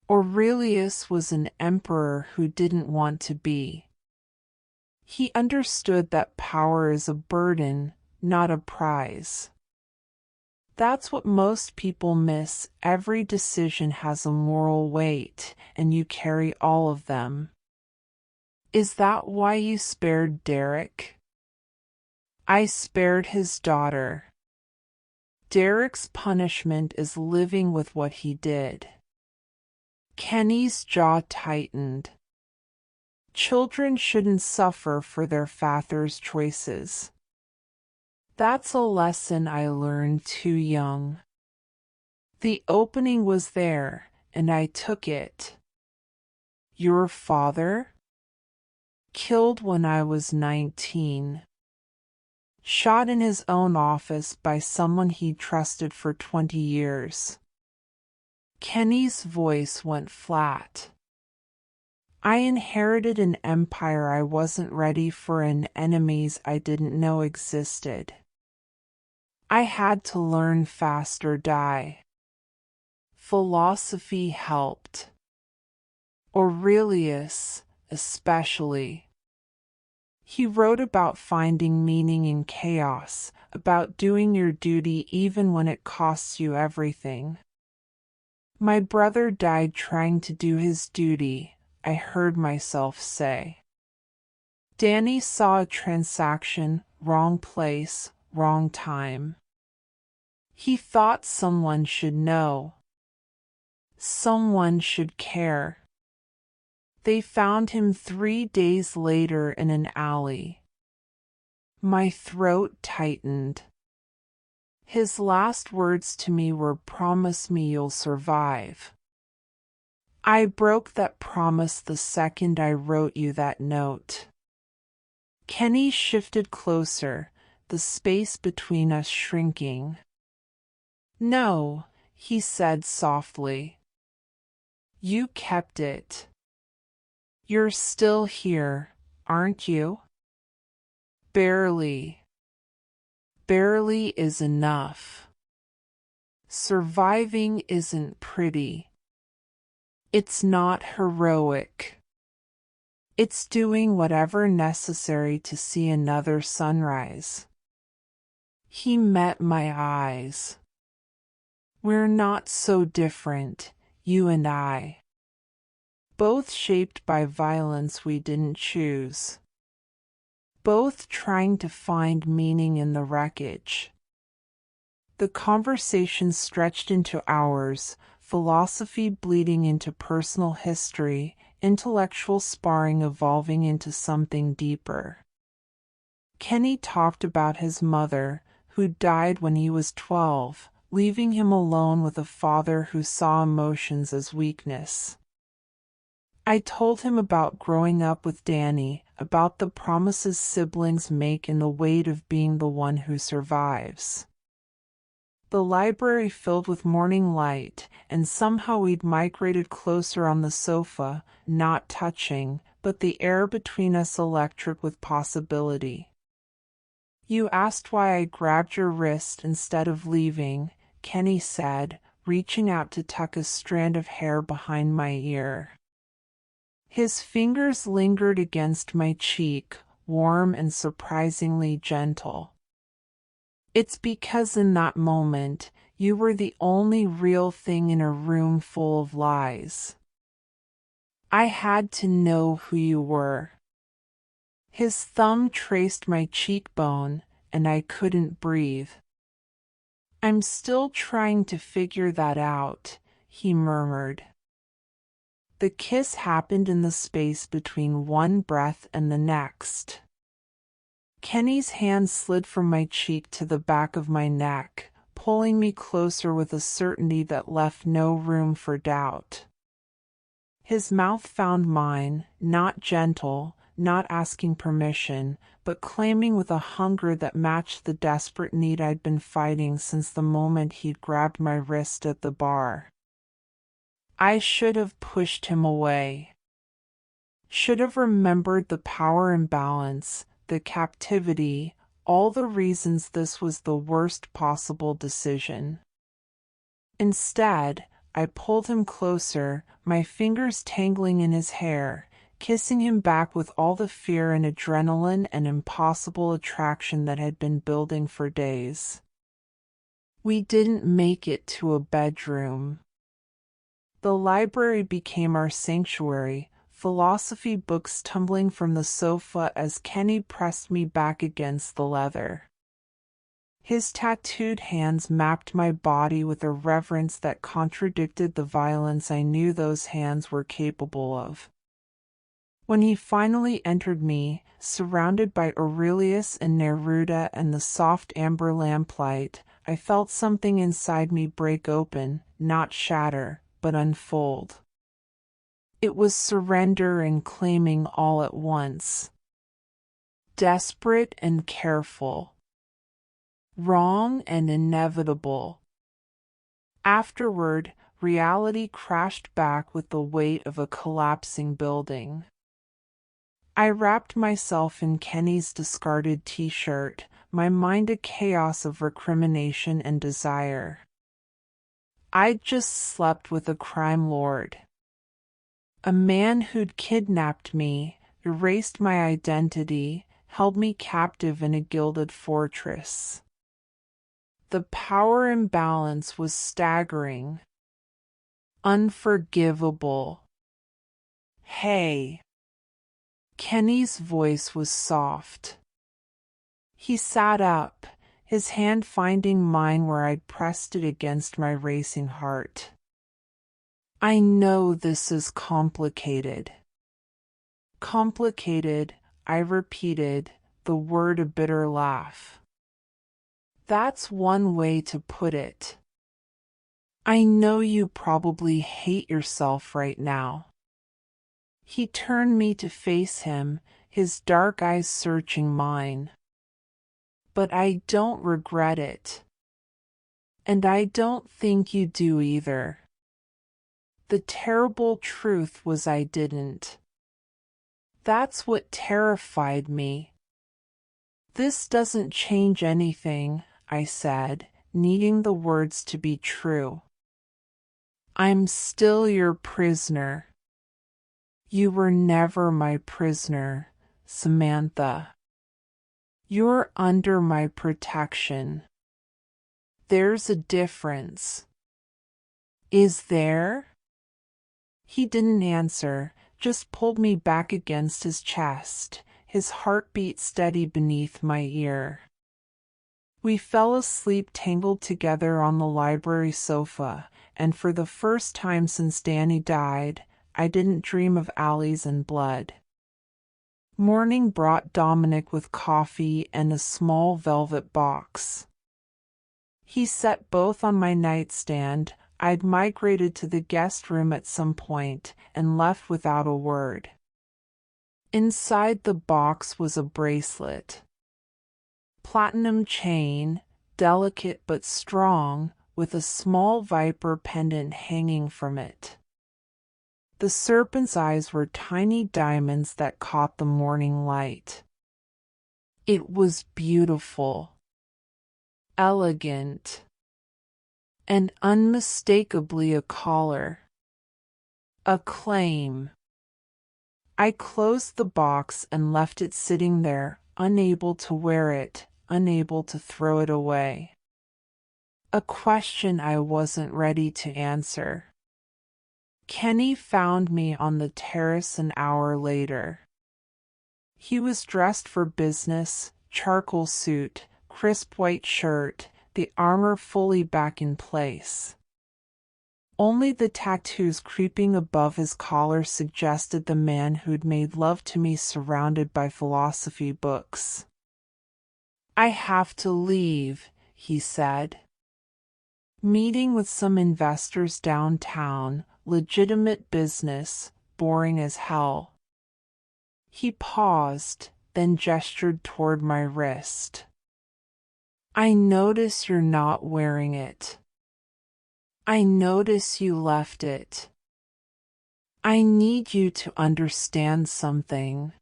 Aurelius was an emperor who didn't want to be. He understood that power is a burden, not a prize. That's what most people miss. Every decision has a moral weight, and you carry all of them. Is that why you spared Derek? I spared his daughter. Derek's punishment is living with what he did. Kenny's jaw tightened. Children shouldn't suffer for their father's choices. That's a lesson I learned too young. The opening was there, and I took it. Your father? Killed when I was 19. Shot in his own office by someone he trusted for 20 years. Kenny's voice went flat. I inherited an empire I wasn't ready for and enemies I didn't know existed. I had to learn fast or die. Philosophy helped. Aurelius, especially. He wrote about finding meaning in chaos, about doing your duty even when it costs you everything. My brother died trying to do his duty, I heard myself say. Danny saw a transaction, wrong place, wrong time. He thought someone should know. Someone should care. They found him 3 days later in an alley. My throat tightened. His last words to me were, "Promise me you'll survive." I broke that promise the second I wrote you that note. Kenny shifted closer, the space between us shrinking. No, he said softly. You kept it. You're still here, aren't you? Barely. Barely is enough. Surviving isn't pretty. It's not heroic. It's doing whatever necessary to see another sunrise. He met my eyes. We're not so different, you and I. Both shaped by violence we didn't choose. Both trying to find meaning in the wreckage. The conversation stretched into hours, philosophy bleeding into personal history, intellectual sparring evolving into something deeper. Kenny talked about his mother, who died when he was 12, leaving him alone with a father who saw emotions as weakness. I told him about growing up with Danny, about the promises siblings make and the weight of being the one who survives. The library filled with morning light, and somehow we'd migrated closer on the sofa, not touching, but the air between us electric with possibility. You asked why I grabbed your wrist instead of leaving, Kenny said, reaching out to tuck a strand of hair behind my ear. His fingers lingered against my cheek, warm and surprisingly gentle. It's because in that moment, you were the only real thing in a room full of lies. I had to know who you were. His thumb traced my cheekbone, and I couldn't breathe. I'm still trying to figure that out, he murmured. The kiss happened in the space between one breath and the next. Kenny's hand slid from my cheek to the back of my neck, pulling me closer with a certainty that left no room for doubt. His mouth found mine, not gentle, not asking permission, but claiming with a hunger that matched the desperate need I'd been fighting since the moment he'd grabbed my wrist at the bar. I should have pushed him away. Should have remembered the power imbalance, the captivity, all the reasons this was the worst possible decision. Instead, I pulled him closer, my fingers tangling in his hair, kissing him back with all the fear and adrenaline and impossible attraction that had been building for days. We didn't make it to a bedroom. The library became our sanctuary, philosophy books tumbling from the sofa as Kenny pressed me back against the leather. His tattooed hands mapped my body with a reverence that contradicted the violence I knew those hands were capable of. When he finally entered me, surrounded by Aurelius and Neruda and the soft amber lamplight, I felt something inside me break open, not shatter, but unfold. It was surrender and claiming all at once. Desperate and careful. Wrong and inevitable. Afterward, reality crashed back with the weight of a collapsing building. I wrapped myself in Kenny's discarded t-shirt, my mind a chaos of recrimination and desire. I'd just slept with a crime lord. A man who'd kidnapped me, erased my identity, held me captive in a gilded fortress. The power imbalance was staggering. Unforgivable. Hey. Kenny's voice was soft. He sat up, his hand finding mine where I'd pressed it against my racing heart. I know this is complicated. Complicated, I repeated, the word a bitter laugh. That's one way to put it. I know you probably hate yourself right now. He turned me to face him, his dark eyes searching mine. But I don't regret it. And I don't think you do either. The terrible truth was I didn't. That's what terrified me. This doesn't change anything, I said, needing the words to be true. I'm still your prisoner. You were never my prisoner, Samantha. You're under my protection. There's a difference. Is there? He didn't answer, just pulled me back against his chest, his heartbeat steady beneath my ear. We fell asleep tangled together on the library sofa, and for the first time since Danny died, I didn't dream of alleys and blood. Morning brought Dominic with coffee and a small velvet box. He set both on my nightstand. I'd migrated to the guest room at some point and left without a word. Inside the box was a bracelet. Platinum chain, delicate but strong, with a small viper pendant hanging from it. The serpent's eyes were tiny diamonds that caught the morning light. It was beautiful, elegant, and unmistakably a collar. A claim. I closed the box and left it sitting there, unable to wear it, unable to throw it away. A question I wasn't ready to answer. Kenny found me on the terrace an hour later. He was dressed for business, charcoal suit, crisp white shirt, the armor fully back in place. Only the tattoos creeping above his collar suggested the man who'd made love to me surrounded by philosophy books. I have to leave, he said. Meeting with some investors downtown, legitimate business, boring as hell. He paused, then gestured toward my wrist. I notice you're not wearing it. I notice you left it. I need you to understand something.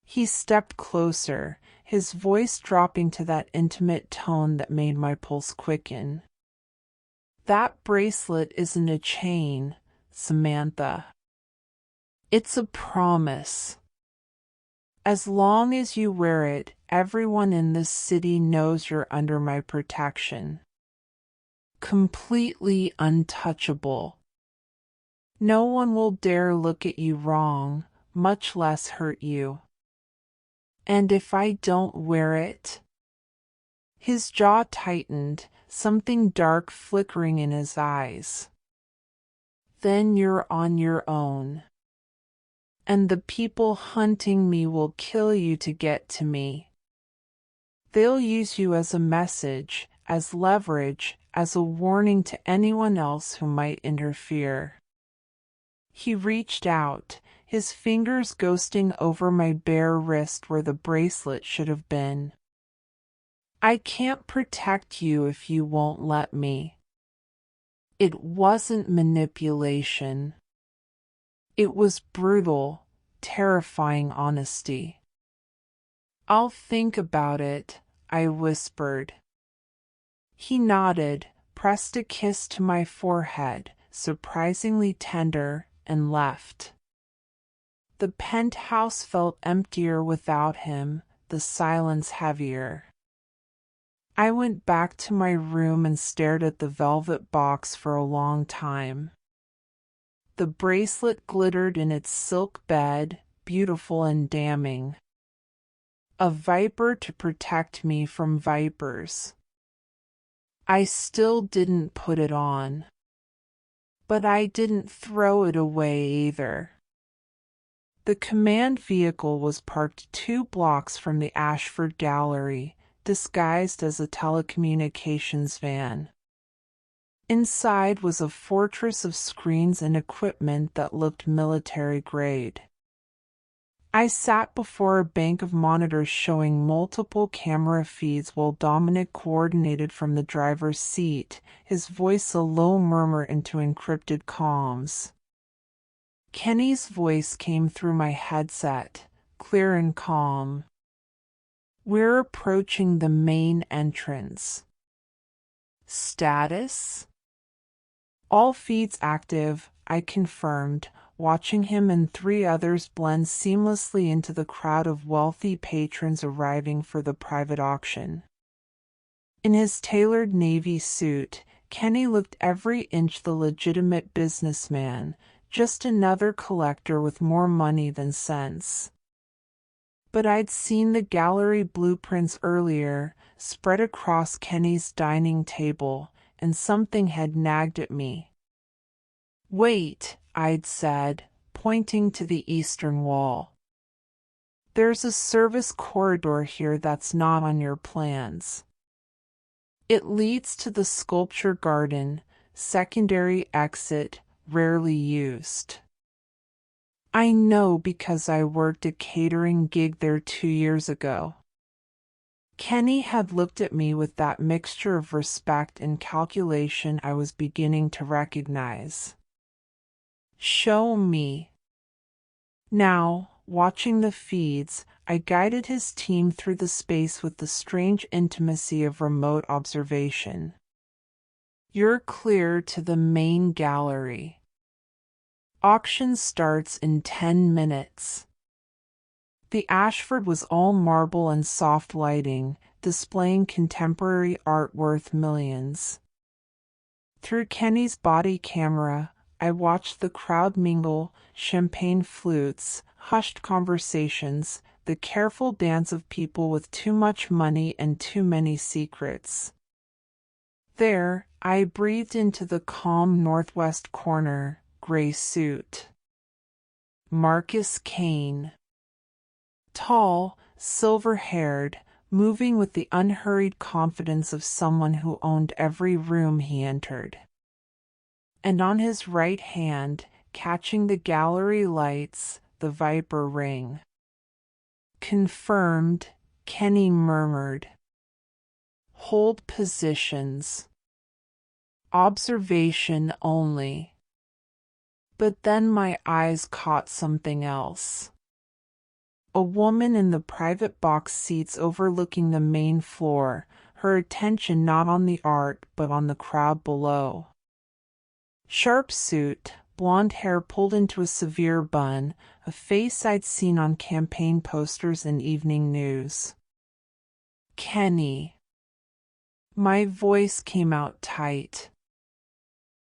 He stepped closer, his voice dropping to that intimate tone that made my pulse quicken. That bracelet isn't a chain, Samantha. It's a promise. As long as you wear it, everyone in this city knows you're under my protection. Completely untouchable. No one will dare look at you wrong, much less hurt you. And if I don't wear it? His jaw tightened, something dark flickering in his eyes. Then you're on your own. And the people hunting me will kill you to get to me. They'll use you as a message, as leverage, as a warning to anyone else who might interfere. He reached out, his fingers ghosting over my bare wrist where the bracelet should have been. I can't protect you if you won't let me. It wasn't manipulation. It was brutal, terrifying honesty. I'll think about it, I whispered. He nodded, pressed a kiss to my forehead, surprisingly tender, and left. The penthouse felt emptier without him, the silence heavier. I went back to my room and stared at the velvet box for a long time. The bracelet glittered in its silk bed, beautiful and damning. A viper to protect me from vipers. I still didn't put it on. But I didn't throw it away either. The command vehicle was parked 2 blocks from the Ashford Gallery, disguised as a telecommunications van. Inside was a fortress of screens and equipment that looked military-grade. I sat before a bank of monitors showing multiple camera feeds while Dominic coordinated from the driver's seat, his voice a low murmur into encrypted comms. Kenny's voice came through my headset, clear and calm. We're approaching the main entrance. Status? All feeds active, I confirmed, watching him and 3 others blend seamlessly into the crowd of wealthy patrons arriving for the private auction. In his tailored navy suit, Kenny looked every inch the legitimate businessman, just another collector with more money than sense. But I'd seen the gallery blueprints earlier, spread across Kenny's dining table, and something had nagged at me. Wait, I'd said, pointing to the eastern wall. There's a service corridor here that's not on your plans. It leads to the sculpture garden, secondary exit, rarely used. I know because I worked a catering gig there 2 years ago. Kenny had looked at me with that mixture of respect and calculation I was beginning to recognize. Show me. Now, watching the feeds, I guided his team through the space with the strange intimacy of remote observation. You're clear to the main gallery. Auction starts in 10 minutes. The Ashford was all marble and soft lighting, displaying contemporary art worth millions. Through Kenny's body camera, I watched the crowd mingle, champagne flutes, hushed conversations, the careful dance of people with too much money and too many secrets. There, I breathed into the calm northwest corner, gray suit. Marcus Kane. Tall, silver-haired, moving with the unhurried confidence of someone who owned every room he entered. And on his right hand, catching the gallery lights, the viper ring. Confirmed, Kenny murmured. Hold positions. Observation only. But then my eyes caught something else. A woman in the private box seats overlooking the main floor, her attention not on the art but on the crowd below. Sharp suit, blonde hair pulled into a severe bun, a face I'd seen on campaign posters and evening news. Kenny. My voice came out tight.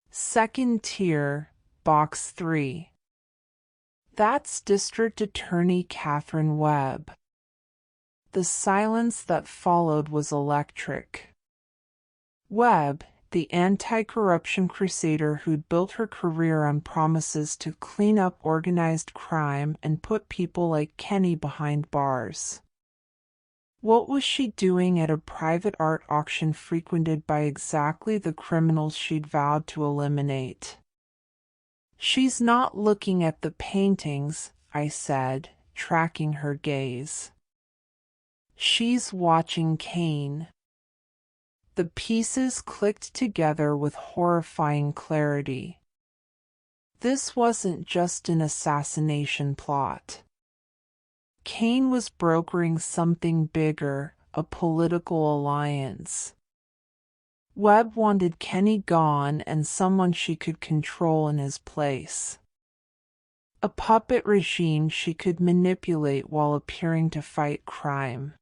Second tier, box 3. That's District Attorney Catherine Webb. The silence that followed was electric. Webb, the anti-corruption crusader who'd built her career on promises to clean up organized crime and put people like Kenny behind bars. What was she doing at a private art auction frequented by exactly the criminals she'd vowed to eliminate? She's not looking at the paintings, I said, tracking her gaze. She's watching Kane. The pieces clicked together with horrifying clarity. This wasn't just an assassination plot. Kane was brokering something bigger, a political alliance. Webb wanted Kenny gone and someone she could control in his place. A puppet regime she could manipulate while appearing to fight crime.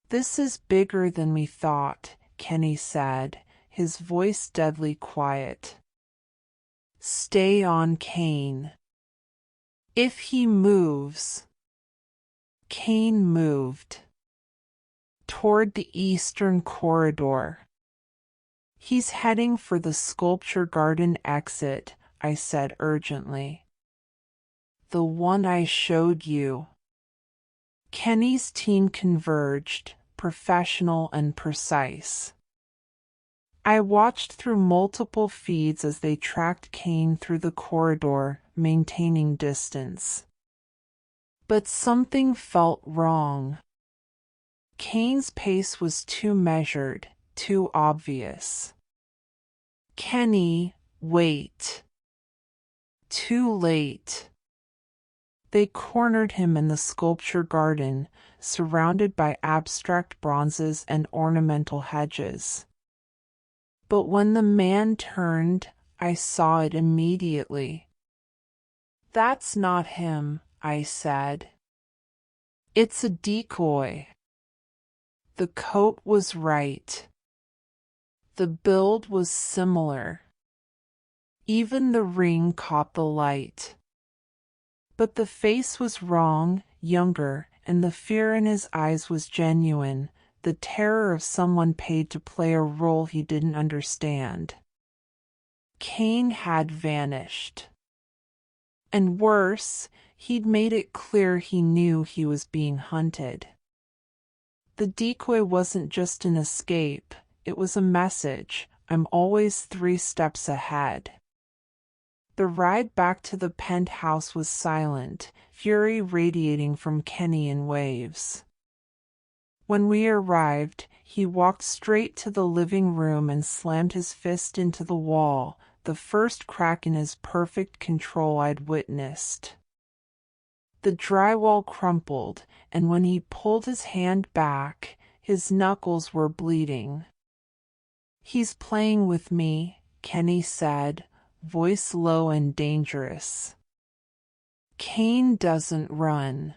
This is bigger than we thought, Kenny said, his voice deadly quiet. Stay on Kane. If he moves. Kane moved. Toward the eastern corridor. He's heading for the sculpture garden exit, I said urgently. The one I showed you. Kenny's team converged, professional and precise. I watched through multiple feeds as they tracked Kane through the corridor, maintaining distance. But something felt wrong. Kane's pace was too measured, too obvious. Kenny, wait. Too late. They cornered him in the sculpture garden, surrounded by abstract bronzes and ornamental hedges. But when the man turned, I saw it immediately. That's not him, I said. It's a decoy. The coat was right. The build was similar. Even the ring caught the light. But the face was wrong, younger, and the fear in his eyes was genuine, the terror of someone paid to play a role he didn't understand. Kane had vanished. And worse, he'd made it clear he knew he was being hunted. The decoy wasn't just an escape, it was a message. I'm always 3 steps ahead. The ride back to the penthouse was silent, fury radiating from Kenny in waves. When we arrived, he walked straight to the living room and slammed his fist into the wall, the first crack in his perfect control I'd witnessed. The drywall crumpled, and when he pulled his hand back, his knuckles were bleeding. He's playing with me, Kenny said, voice low and dangerous. Kane doesn't run.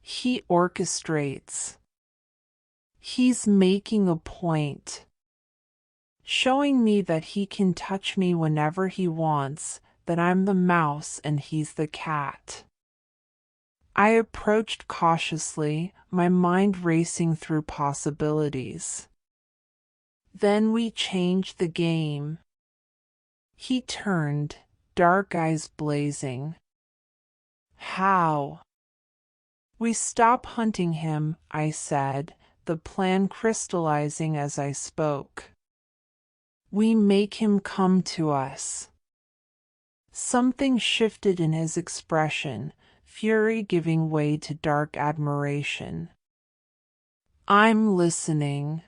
He orchestrates. He's making a point. Showing me that he can touch me whenever he wants, that I'm the mouse and he's the cat. I approached cautiously, my mind racing through possibilities. Then we changed the game. He turned, dark eyes blazing. How? We stop hunting him, I said, the plan crystallizing as I spoke. We make him come to us. Something shifted in his expression, fury giving way to dark admiration. I'm listening.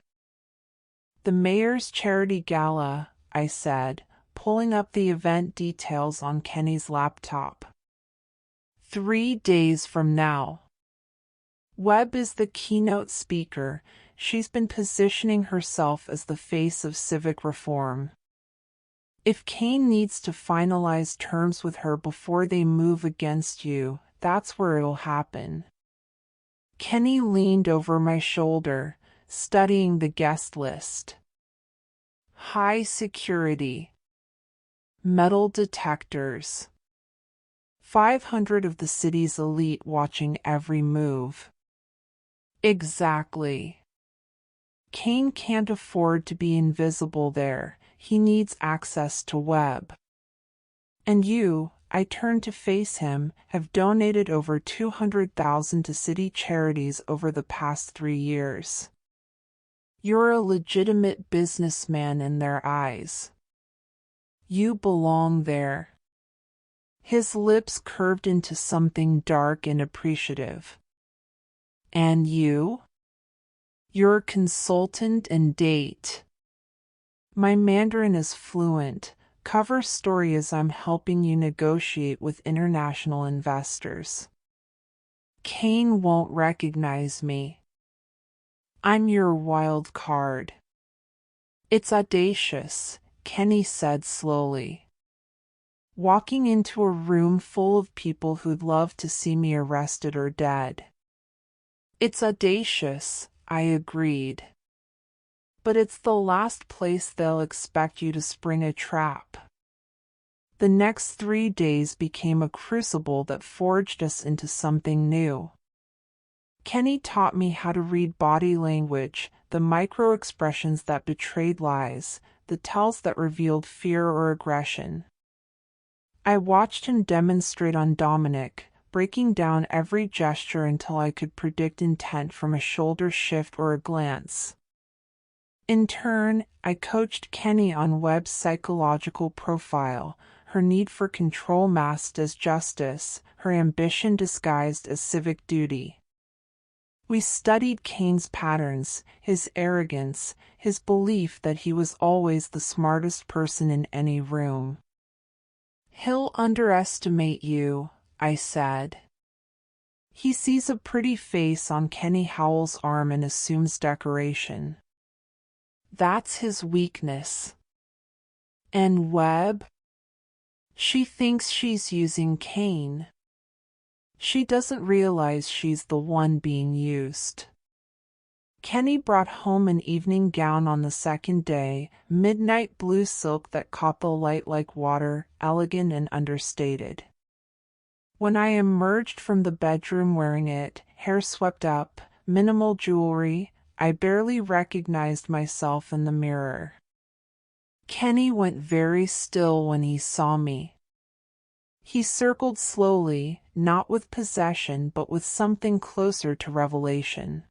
The mayor's charity gala, I said, pulling up the event details on Kenny's laptop. 3 days from now. Webb is the keynote speaker. She's been positioning herself as the face of civic reform. If Kane needs to finalize terms with her before they move against you, that's where it'll happen. Kenny leaned over my shoulder, studying the guest list. High security. Metal detectors. 500 of the city's elite watching every move. Exactly. Kane can't afford to be invisible there. He needs access to web. And you, I turned to face him, have donated over $200,000 to city charities over the past 3 years. You're a legitimate businessman in their eyes. You belong there. His lips curved into something dark and appreciative. And you? You're a consultant and date. My Mandarin is fluent. Cover story is I'm helping you negotiate with international investors. Kane won't recognize me. I'm your wild card. It's audacious, Kenny said slowly. Walking into a room full of people who'd love to see me arrested or dead. It's audacious, I agreed. But it's the last place they'll expect you to spring a trap. The next 3 days became a crucible that forged us into something new. Kenny taught me how to read body language, the micro-expressions that betrayed lies, the tells that revealed fear or aggression. I watched him demonstrate on Dominic, breaking down every gesture until I could predict intent from a shoulder shift or a glance. In turn, I coached Kenny on Webb's psychological profile, her need for control masked as justice, her ambition disguised as civic duty. We studied Kane's patterns, his arrogance, his belief that he was always the smartest person in any room. He'll underestimate you, I said. He sees a pretty face on Kenny Howell's arm and assumes decoration. That's his weakness. And Webb? She thinks she's using Kane. She doesn't realize she's the one being used. Kenny brought home an evening gown on the second day, midnight blue silk that caught the light like water, elegant and understated. When I emerged from the bedroom wearing it, hair swept up, minimal jewelry, I barely recognized myself in the mirror. Kenny went very still when he saw me. He circled slowly, not with possession but with something closer to revelation.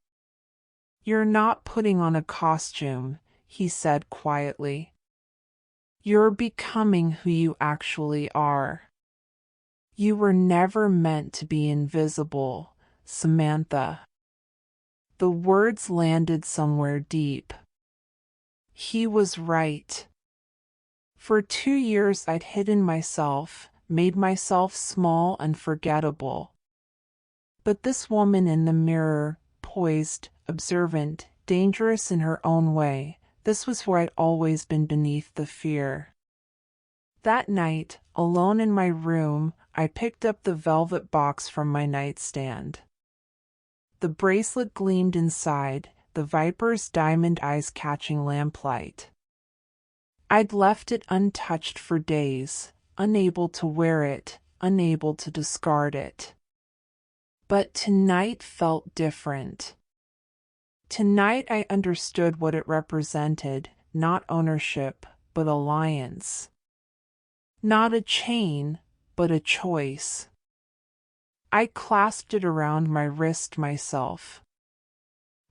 You're not putting on a costume, he said quietly. You're becoming who you actually are. You were never meant to be invisible, Samantha. The words landed somewhere deep. He was right. For 2 years I'd hidden myself, made myself small and forgettable. But this woman in the mirror, poised, observant, dangerous in her own way, this was where I'd always been beneath the fear. That night, alone in my room, I picked up the velvet box from my nightstand. The bracelet gleamed inside, the viper's diamond eyes catching lamplight. I'd left it untouched for days, unable to wear it, unable to discard it. But tonight felt different. Tonight I understood what it represented, not ownership, but alliance. Not a chain, but a choice. I clasped it around my wrist myself.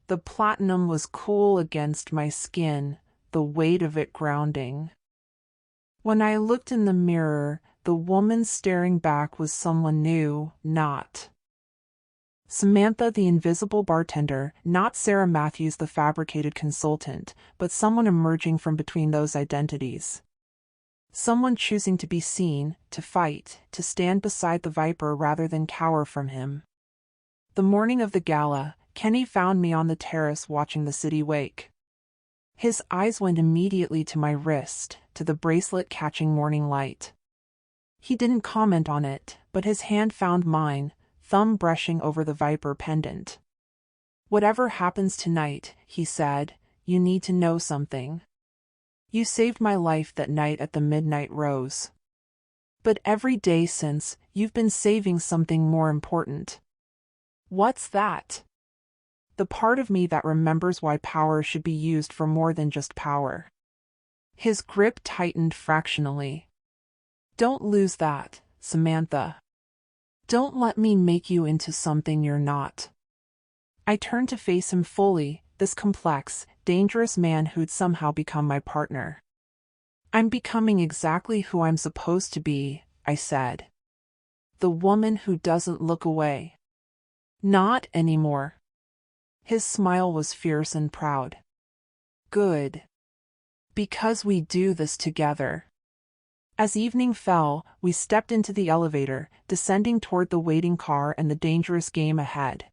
The platinum was cool against my skin, the weight of it grounding. When I looked in the mirror, the woman staring back was someone new, not Samantha, the invisible bartender, not Sarah Matthews, the fabricated consultant, but someone emerging from between those identities. Someone choosing to be seen, to fight, to stand beside the viper rather than cower from him. The morning of the gala, Kenny found me on the terrace watching the city wake. His eyes went immediately to my wrist, to the bracelet catching morning light. He didn't comment on it, but his hand found mine, thumb brushing over the viper pendant. "Whatever happens tonight," he said, "you need to know something. You saved my life that night at the Midnight Rose. But every day since, you've been saving something more important." "What's that?" "The part of me that remembers why power should be used for more than just power." His grip tightened fractionally. "Don't lose that, Samantha. Don't let me make you into something you're not." I turned to face him fully, this complex, dangerous man who'd somehow become my partner. "I'm becoming exactly who I'm supposed to be," I said. "The woman who doesn't look away." "Not anymore." His smile was fierce and proud. "Good. Because we do this together." As evening fell, we stepped into the elevator, descending toward the waiting car and the dangerous game ahead.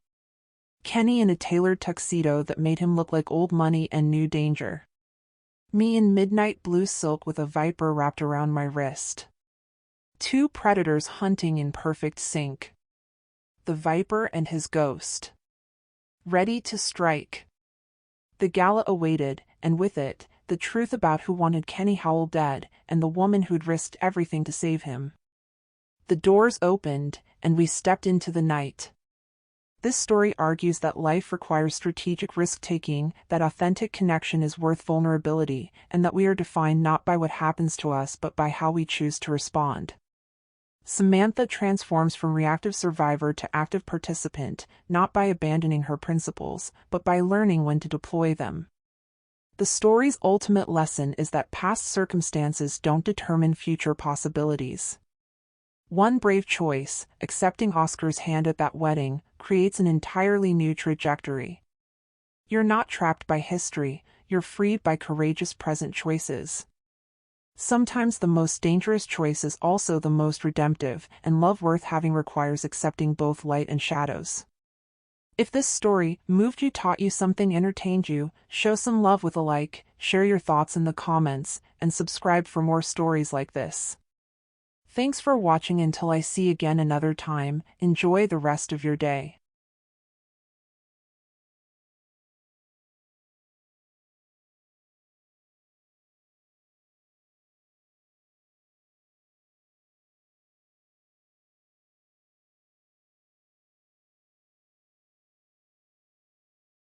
Kenny in a tailored tuxedo that made him look like old money and new danger. Me in midnight blue silk with a viper wrapped around my wrist. Two predators hunting in perfect sync. The viper and his ghost. Ready to strike. The gala awaited, and with it, the truth about who wanted Kenny Howell dead, and the woman who'd risked everything to save him. The doors opened, and we stepped into the night. This story argues that life requires strategic risk-taking, that authentic connection is worth vulnerability, and that we are defined not by what happens to us but by how we choose to respond. Samantha transforms from reactive survivor to active participant, not by abandoning her principles, but by learning when to deploy them. The story's ultimate lesson is that past circumstances don't determine future possibilities. One brave choice, accepting Oscar's hand at that wedding, creates an entirely new trajectory. You're not trapped by history, you're freed by courageous present choices. Sometimes the most dangerous choice is also the most redemptive, and love worth having requires accepting both light and shadows. If this story moved you, taught you something, entertained you, show some love with a like, share your thoughts in the comments, and subscribe for more stories like this. Thanks for watching. Until I see you again another time, enjoy the rest of your day.